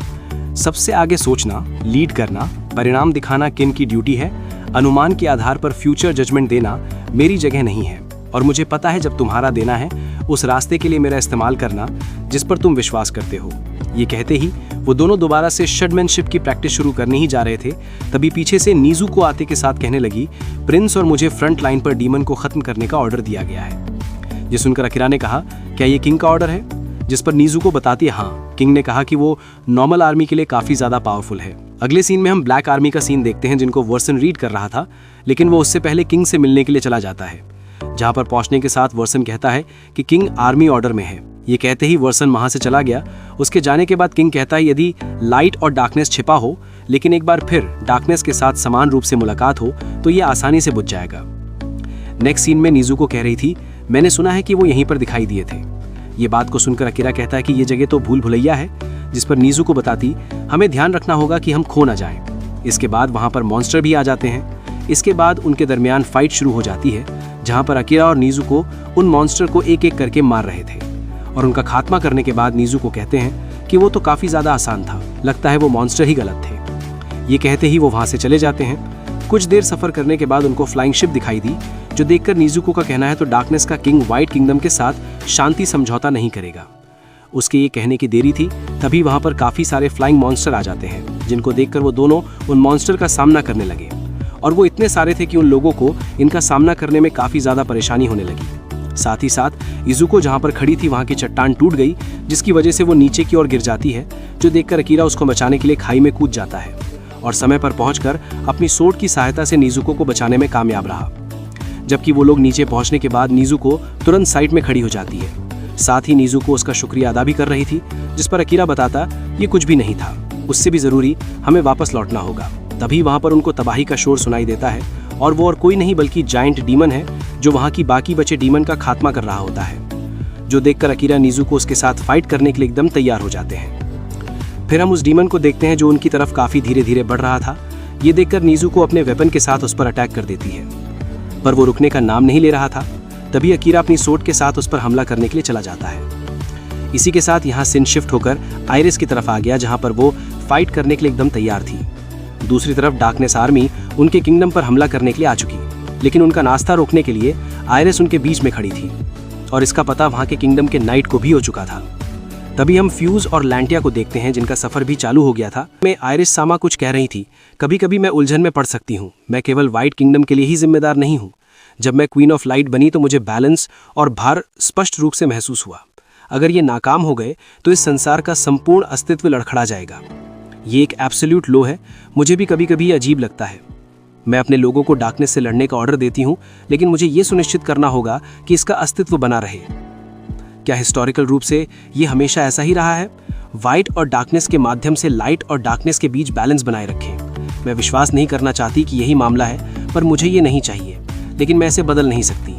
S4: सबसे आगे सोचना, लीड करना, परिणाम दिखाना किंग की ड्यूटी है। अनुमान के आधार पर फ्यूचर जजमेंट देना मेरी जगह नहीं है, और मुझे पता है जब तुम्हारा देना है उस रास्ते के लिए मेरा इस्तेमाल करना जिस पर तुम विश्वास करते हो। ये कहते ही वो दोनों दोबारा से शडमैनशिप की प्रैक्टिस शुरू करने ही जा रहे थे, तभी पीछे से नीजू को आते के साथ कहने लगी, प्रिंस और मुझे फ्रंट लाइन पर डीमन को खत्म करने का ऑर्डर दिया गया है। ये सुनकर अकीरा ने कहा, क्या ये किंग का ऑर्डर है? जिस पर नीजू को बताती है, हाँ। किंग ने कहा कि वो नॉर्मल आर्मी के लिए काफी ज्यादा पावरफुल है। अगले सीन में हम ब्लैक आर्मी का सीन देखते हैं, जिनको वर्सन रीड कर रहा था, लेकिन वो उससे पहले किंग से मिलने के लिए चला जाता है। जहां पर पहुंचने के साथ वर्सन कहता है कि किंग आर्मी ऑर्डर में है। ये कहते ही वर्सन वहां से चला गया। उसके जाने के बाद किंग कहता है, यदि लाइट और डार्कनेस छिपा हो, लेकिन एक बार फिर डार्कनेस के साथ समान रूप से मुलाकात हो, तो ये आसानी से बुझ जाएगा। नेक्स्ट सीन में नीजू को कह रही थी, मैंने सुना है कि वो यहीं पर दिखाई दिए थे। ये बात को सुनकर अकीरा कहता है कि ये जगह तो भूल भुलैया है। जिस पर नीजू को बताती, हमें ध्यान रखना होगा कि हम खो ना जाएं। इसके बाद वहां पर मॉन्स्टर भी आ जाते हैं। इसके बाद उनके दरमियान फाइट शुरू हो जाती है, जहां पर अकीरा और नीजू को उन मॉन्स्टर को एक एक करके मार रहे थे, और उनका खात्मा करने के बाद नीजू को कहते हैं कि वो तो काफी ज्यादा आसान था, लगता है वो मॉन्स्टर ही गलत थे। ये कहते ही वो वहां से चले जाते हैं। कुछ देर सफर करने के बाद उनको फ्लाइंग शिप दिखाई दी, जो देखकर नीजुको का कहना है तो डार्कनेस का किंग व्हाइट किंगडम के साथ शांति समझौता नहीं करेगा। उसके ये कहने की देरी थी, तभी वहां पर काफी सारे फ्लाइंग मॉन्स्टर आ जाते हैं, जिनको देखकर वो दोनों उन मॉन्स्टर का सामना करने लगे, और वो इतने सारे थे कि उन लोगों को इनका सामना करने में काफी ज्यादा परेशानी होने लगी। साथ ही साथ इजुको जहां पर खड़ी थी वहां की चट्टान टूट गई, जिसकी वजह से वो नीचे की ओर गिर जाती है, जो देखकर अकीरा उसको बचाने के लिए खाई में कूद जाता है और समय पर पहुंचकर अपनी सोर्ड की सहायता से नीजुको को बचाने में कामयाब रहा। जबकि वो लोग नीचे पहुंचने के बाद नीजुको तुरंत साइड में खड़ी हो जाती है। साथ ही नीजुको उसका शुक्रिया अदा भी कर रही थी, जिस पर अकीरा बताता, ये कुछ भी नहीं था, उससे भी जरूरी हमें वापस लौटना होगा। तभी वहां पर उनको तबाही का शोर सुनाई देता है, और वो और कोई नहीं बल्कि जायंट डीमन है, जो वहां की बाकी बचे डीमन का खात्मा कर रहा होता है, जो देखकर अकीरा नीजुको उसके साथ फाइट करने के लिए एकदम तैयार हो जाते हैं। फिर हम उस डीमन को देखते हैं जो उनकी तरफ काफी धीरे धीरे बढ़ रहा था। ये देखकर नीजुको अपने वेपन के साथ उस पर अटैक कर देती है, पर वो रुकने का नाम नहीं ले रहा था। तभी अकीरा अपनी सोर्ड के साथ उस पर हमला करने के लिए चला जाता है। इसी के साथ यहाँ सीन शिफ्ट होकर आयरिस की तरफ आ गया, जहां पर वो फाइट करने के लिए एकदम तैयार थी। दूसरी तरफ डार्कनेस आर्मी उनके किंगडम पर हमला करने के लिए आ चुकी, लेकिन उनका नाश्ता रोकने के लिए आयरिस उनके बीच में खड़ी थी, और इसका पता वहां के किंगडम के नाइट को भी हो चुका था। तभी हम फ्यूज और लैंटिया को देखते हैं जिनका सफर भी चालू हो गया था। मैं आयरिश सामा कुछ कह रही थी, कभी कभी मैं उलझन में पड़ सकती हूँ, मैं केवल व्हाइट किंगडम के लिए ही जिम्मेदार नहीं हूँ। जब मैं क्वीन ऑफ लाइट बनी तो मुझे बैलेंस और भार स्पष्ट रूप से महसूस हुआ। अगर ये नाकाम हो गए तो इस संसार का संपूर्ण अस्तित्व लड़खड़ा जाएगा। ये एक एब्सोल्यूट लो है। मुझे भी कभी कभी अजीब लगता है। मैं अपने लोगों को डार्कनेस से लड़ने का ऑर्डर देती हूँ, लेकिन मुझे ये सुनिश्चित करना होगा कि इसका अस्तित्व बना रहे। क्या हिस्टोरिकल रूप से ये हमेशा ऐसा ही रहा है? वाइट और डार्कनेस के माध्यम से लाइट और डार्कनेस के बीच बैलेंस बनाए रखें। मैं विश्वास नहीं करना चाहती कि यही मामला है, पर मुझे ये नहीं चाहिए। लेकिन मैं इसे बदल नहीं सकती।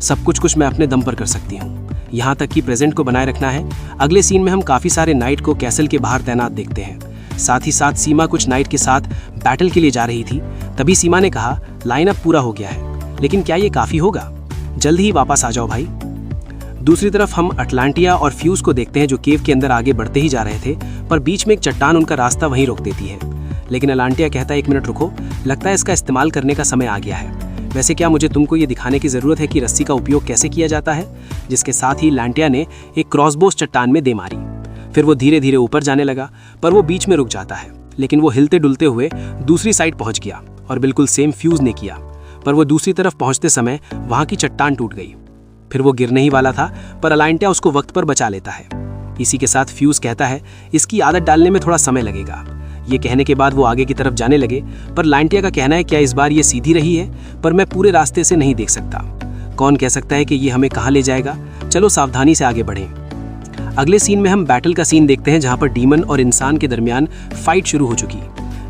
S4: सब कुछ मैं अपने दम पर कर सकती हूँ, यहाँ तक कि प्रेजेंट को बनाए रखना है। अगले सीन में हम काफ़ी सारे नाइट को कैसल के बाहर तैनात देखते हैं। साथ ही साथ सीमा कुछ नाइट के साथ बैटल के लिए जा रही थी। तभी सीमा ने कहा, लाइनअप पूरा हो गया है, लेकिन क्या ये काफ़ी होगा? जल्द ही वापस आ जाओ भाई। दूसरी तरफ हम अटलांटिया और फ्यूज को देखते हैं जो केव के अंदर आगे बढ़ते ही जा रहे थे, पर बीच में एक चट्टान उनका रास्ता वहीं रोक देती है। लेकिन अटलांटिया कहता है, 1 मिनट रुको, लगता है इसका इस्तेमाल करने का समय आ गया है। वैसे क्या मुझे तुमको ये दिखाने की ज़रूरत है कि रस्सी का उपयोग कैसे किया जाता है? जिसके साथ ही लांटिया ने एक क्रॉसबो चट्टान में दे मारी। फिर वो धीरे धीरे ऊपर जाने लगा, पर वो बीच में रुक जाता है। लेकिन वो हिलते डुलते हुए दूसरी साइड पहुंच गया और बिल्कुल सेम फ्यूज ने किया। पर वो दूसरी तरफ पहुंचते समय वहां की चट्टान टूट गई। फिर वो गिरने ही वाला था, पर अलांटिया उसको वक्त पर बचा लेता है। इसी के साथ फ्यूज कहता है, इसकी आदत डालने में थोड़ा समय लगेगा। ये कहने के बाद वो आगे की तरफ जाने लगे, पर लांटिया का कहना है, क्या इस बार ये सीधी रही है? पर मैं पूरे रास्ते से नहीं देख सकता। कौन कह सकता है कि ये हमें कहाँ ले जाएगा? चलो सावधानी से आगे बढ़ें। अगले सीन में हम बैटल का सीन देखते हैं, जहाँ पर डीमन और इंसान के दरमियान फाइट शुरू हो चुकी।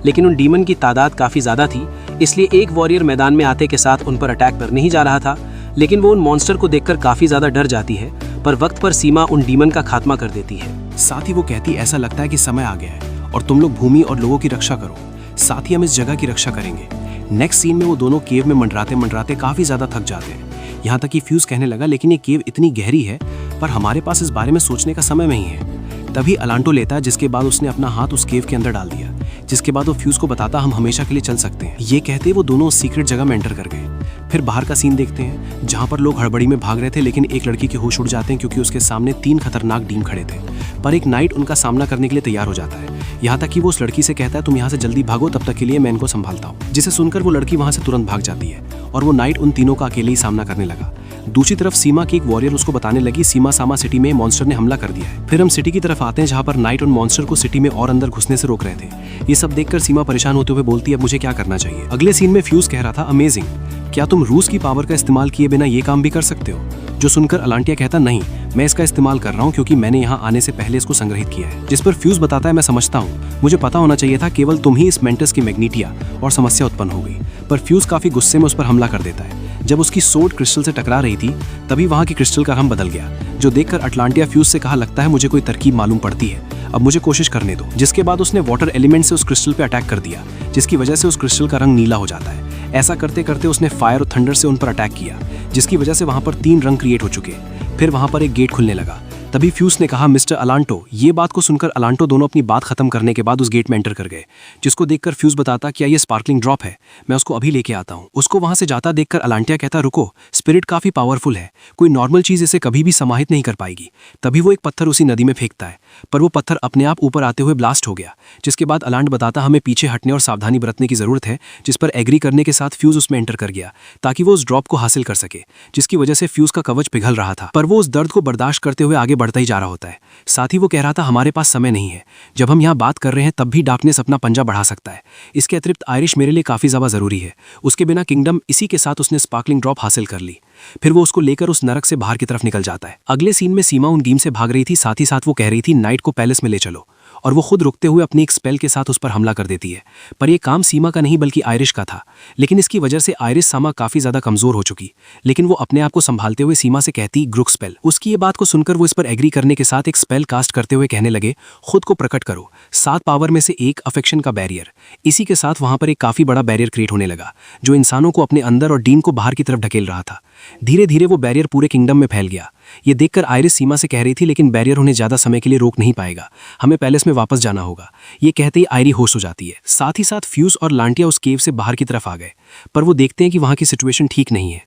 S4: लेकिन उन डीमन की तादाद काफ़ी ज़्यादा थी, इसलिए एक वॉरियर मैदान में आते के साथ उन पर अटैक करने ही जा रहा था। लेकिन वो उन मॉन्स्टर को देखकर काफ़ी ज़्यादा डर जाती है, पर वक्त पर सीमा उन डीमन का खात्मा कर देती है।
S3: साथ ही वो कहती, ऐसा लगता है कि समय आ गया है और तुम लोग भूमि और लोगों की रक्षा करो, साथ ही हम इस जगह की रक्षा करेंगे। नेक्स्ट सीन में वो दोनों केव में मंडराते मंडराते काफ़ी ज़्यादा थक जाते हैं। यहाँ तक कि फ्यूज कहने लगा, लेकिन ये केव इतनी गहरी है, पर हमारे पास इस बारे में सोचने का समय नहीं है। तभी अलांटो लेता है, जिसके बाद उसने अपना हाथ उस केव के अंदर डाल दिया, जिसके बाद वो फ्यूज को बताता, हम हमेशा के लिए चल सकते हैं। ये कहते वो दोनों उस सीक्रेट जगह में एंटर कर गए। फिर बाहर का सीन देखते हैं, जहाँ पर लोग हड़बड़ी में भाग रहे थे, लेकिन एक लड़की के होश उड़ जाते हैं क्योंकि उसके सामने 3 खतरनाक डीम खड़े थे। पर एक नाइट उनका सामना करने के लिए तैयार हो जाता है। यहाँ तक कि वो उस लड़की से कहता है, तुम यहाँ से जल्दी भागो, तब तक के लिए मैं इनको संभालता हूँ। जिसे सुनकर वो लड़की वहाँ से तुरंत भाग जाती है और वो नाइट उन तीनों का अकेले ही सामना करने लगा। दूसरी तरफ सीमा की एक वॉरियर उसको बताने लगी, सीमा सामा सिटी में मॉन्स्टर ने हमला कर दिया है। फिर हम सिटी की तरफ आते हैं, जहाँ पर नाइट उन मॉन्स्टर को सिटी में और अंदर घुसने से रोक रहे थे। ये सब देखकर सीमा परेशान होते हुए बोलती है, अब मुझे क्या करना चाहिए? अगले सीन में फ्यूज कह रहा था, अमेजिंग, क्या तुम रूस की पावर का इस्तेमाल किए बिना ये काम भी कर सकते हो? जो सुनकर अलांटिया कहता, नहीं, मैं इसका इस्तेमाल कर रहा हूँ क्योंकि मैंने यहाँ आने से पहले इसको संग्रहित किया है। जिस पर फ्यूज बताता है, मैं समझता हूँ, मुझे पता होना चाहिए था, केवल तुम ही इस मेंटस की मैग्नीटिया और समस्या उत्पन्न हो गई। पर फ्यूज काफी गुस्से में उस पर हमला कर देता है। जब उसकी सोड क्रिस्टल से टकरा रही थी, तभी वहां की क्रिस्टल का रंग बदल गया, जो देखकर अटलांटिया फ्यूज से कहा, लगता है मुझे कोई तरकीब मालूम पड़ती है, अब मुझे कोशिश करने दो। जिसके बाद उसने वाटर एलिमेंट से उस क्रिस्टल पे अटैक कर दिया, जिसकी वजह से उस क्रिस्टल का रंग नीला हो जाता है। ऐसा करते करते उसने फायर और थंडर से उन पर अटैक किया, जिसकी वजह से वहां पर 3 रंग क्रिएट हो चुके। फिर वहां पर एक गेट खुलने लगा। तभी फ्यूज ने कहा, मिस्टर अलांटो। ये बात को सुनकर अलांटो दोनों अपनी बात खत्म करने के बाद उस गेट में एंटर कर गए, जिसको देखकर फ्यूज बताता, क्या ये स्पार्कलिंग ड्रॉप है? मैं उसको अभी लेके आता हूँ। उसको वहां से जाता देखकर अलांटिया कहता, रुको, स्पिरिट काफी पावरफुल है, कोई नॉर्मल चीज इसे कभी भी समाहित नहीं कर पाएगी। तभी वो एक पत्थर उसी नदी में फेंकता है, पर वो पत्थर अपने आप ऊपर आते हुए ब्लास्ट हो गया। जिसके बाद अलांट बताता, हमें पीछे हटने और सावधानी बरतने की जरूरत है। जिस पर एग्री करने के साथ फ्यूज उसमें एंटर कर गया, ताकि वो उस ड्रॉप को हासिल कर सके, जिसकी वजह से फ्यूज का कवच पिघल रहा था। पर वो उस दर्द को बर्दाश्त करते हुए आगे बढ़ता ही जा रहा होता है। साथ ही वो कह रहा था, हमारे पास समय नहीं है, जब हम यहाँ बात कर रहे हैं तब भी डार्कनेस अपना पंजा बढ़ा सकता है। इसके अतिरिक्त आयरिश मेरे लिए काफी ज्यादा जरूरी है, उसके बिना किंगडम। इसी के साथ उसने स्पार्कलिंग ड्रॉप हासिल कर ली। फिर वो उसको लेकर उस नरक से बाहर की तरफ निकल जाता है। अगले सीन में सीमा उन गीम से भाग रही थी, साथ ही साथ वो कह रही थी, नाइट को पैलेस में ले चलो, और वो खुद रुकते हुए अपनी एक स्पेल के साथ उस पर हमला कर देती है। पर यह काम सीमा का नहीं बल्कि आयरिश का था, लेकिन इसकी वजह से आयरिश सामा काफी ज्यादा कमजोर हो चुकी। लेकिन वो अपने आप को संभालते हुए सीमा से कहती, ग्रुक स्पेल। उसकी ये बात को सुनकर वो इस पर एग्री करने के साथ एक स्पेल कास्ट करते हुए कहने लगे, खुद को प्रकट करो, 7 पावर में से एक अफेक्शन का बैरियर। इसी के साथ वहां पर एक काफी बड़ा बैरियर क्रिएट होने लगा, जो इंसानों को अपने अंदर और डीन को बाहर की तरफ ढकेल रहा था। धीरे धीरे वो बैरियर पूरे किंगडम में फैल गया। ये देखकर आयरिश सीमा से कह रही थी, लेकिन बैरियर उन्हें ज्यादा समय के लिए रोक नहीं पाएगा, हमें पैलेस में वापस जाना होगा। ये कहते ही आयरी होश हो जाती है। साथ ही साथ फ्यूज और लांटिया उस केव से बाहर की तरफ आ गए, पर वो देखते हैं कि वहां की सिचुएशन ठीक नहीं है।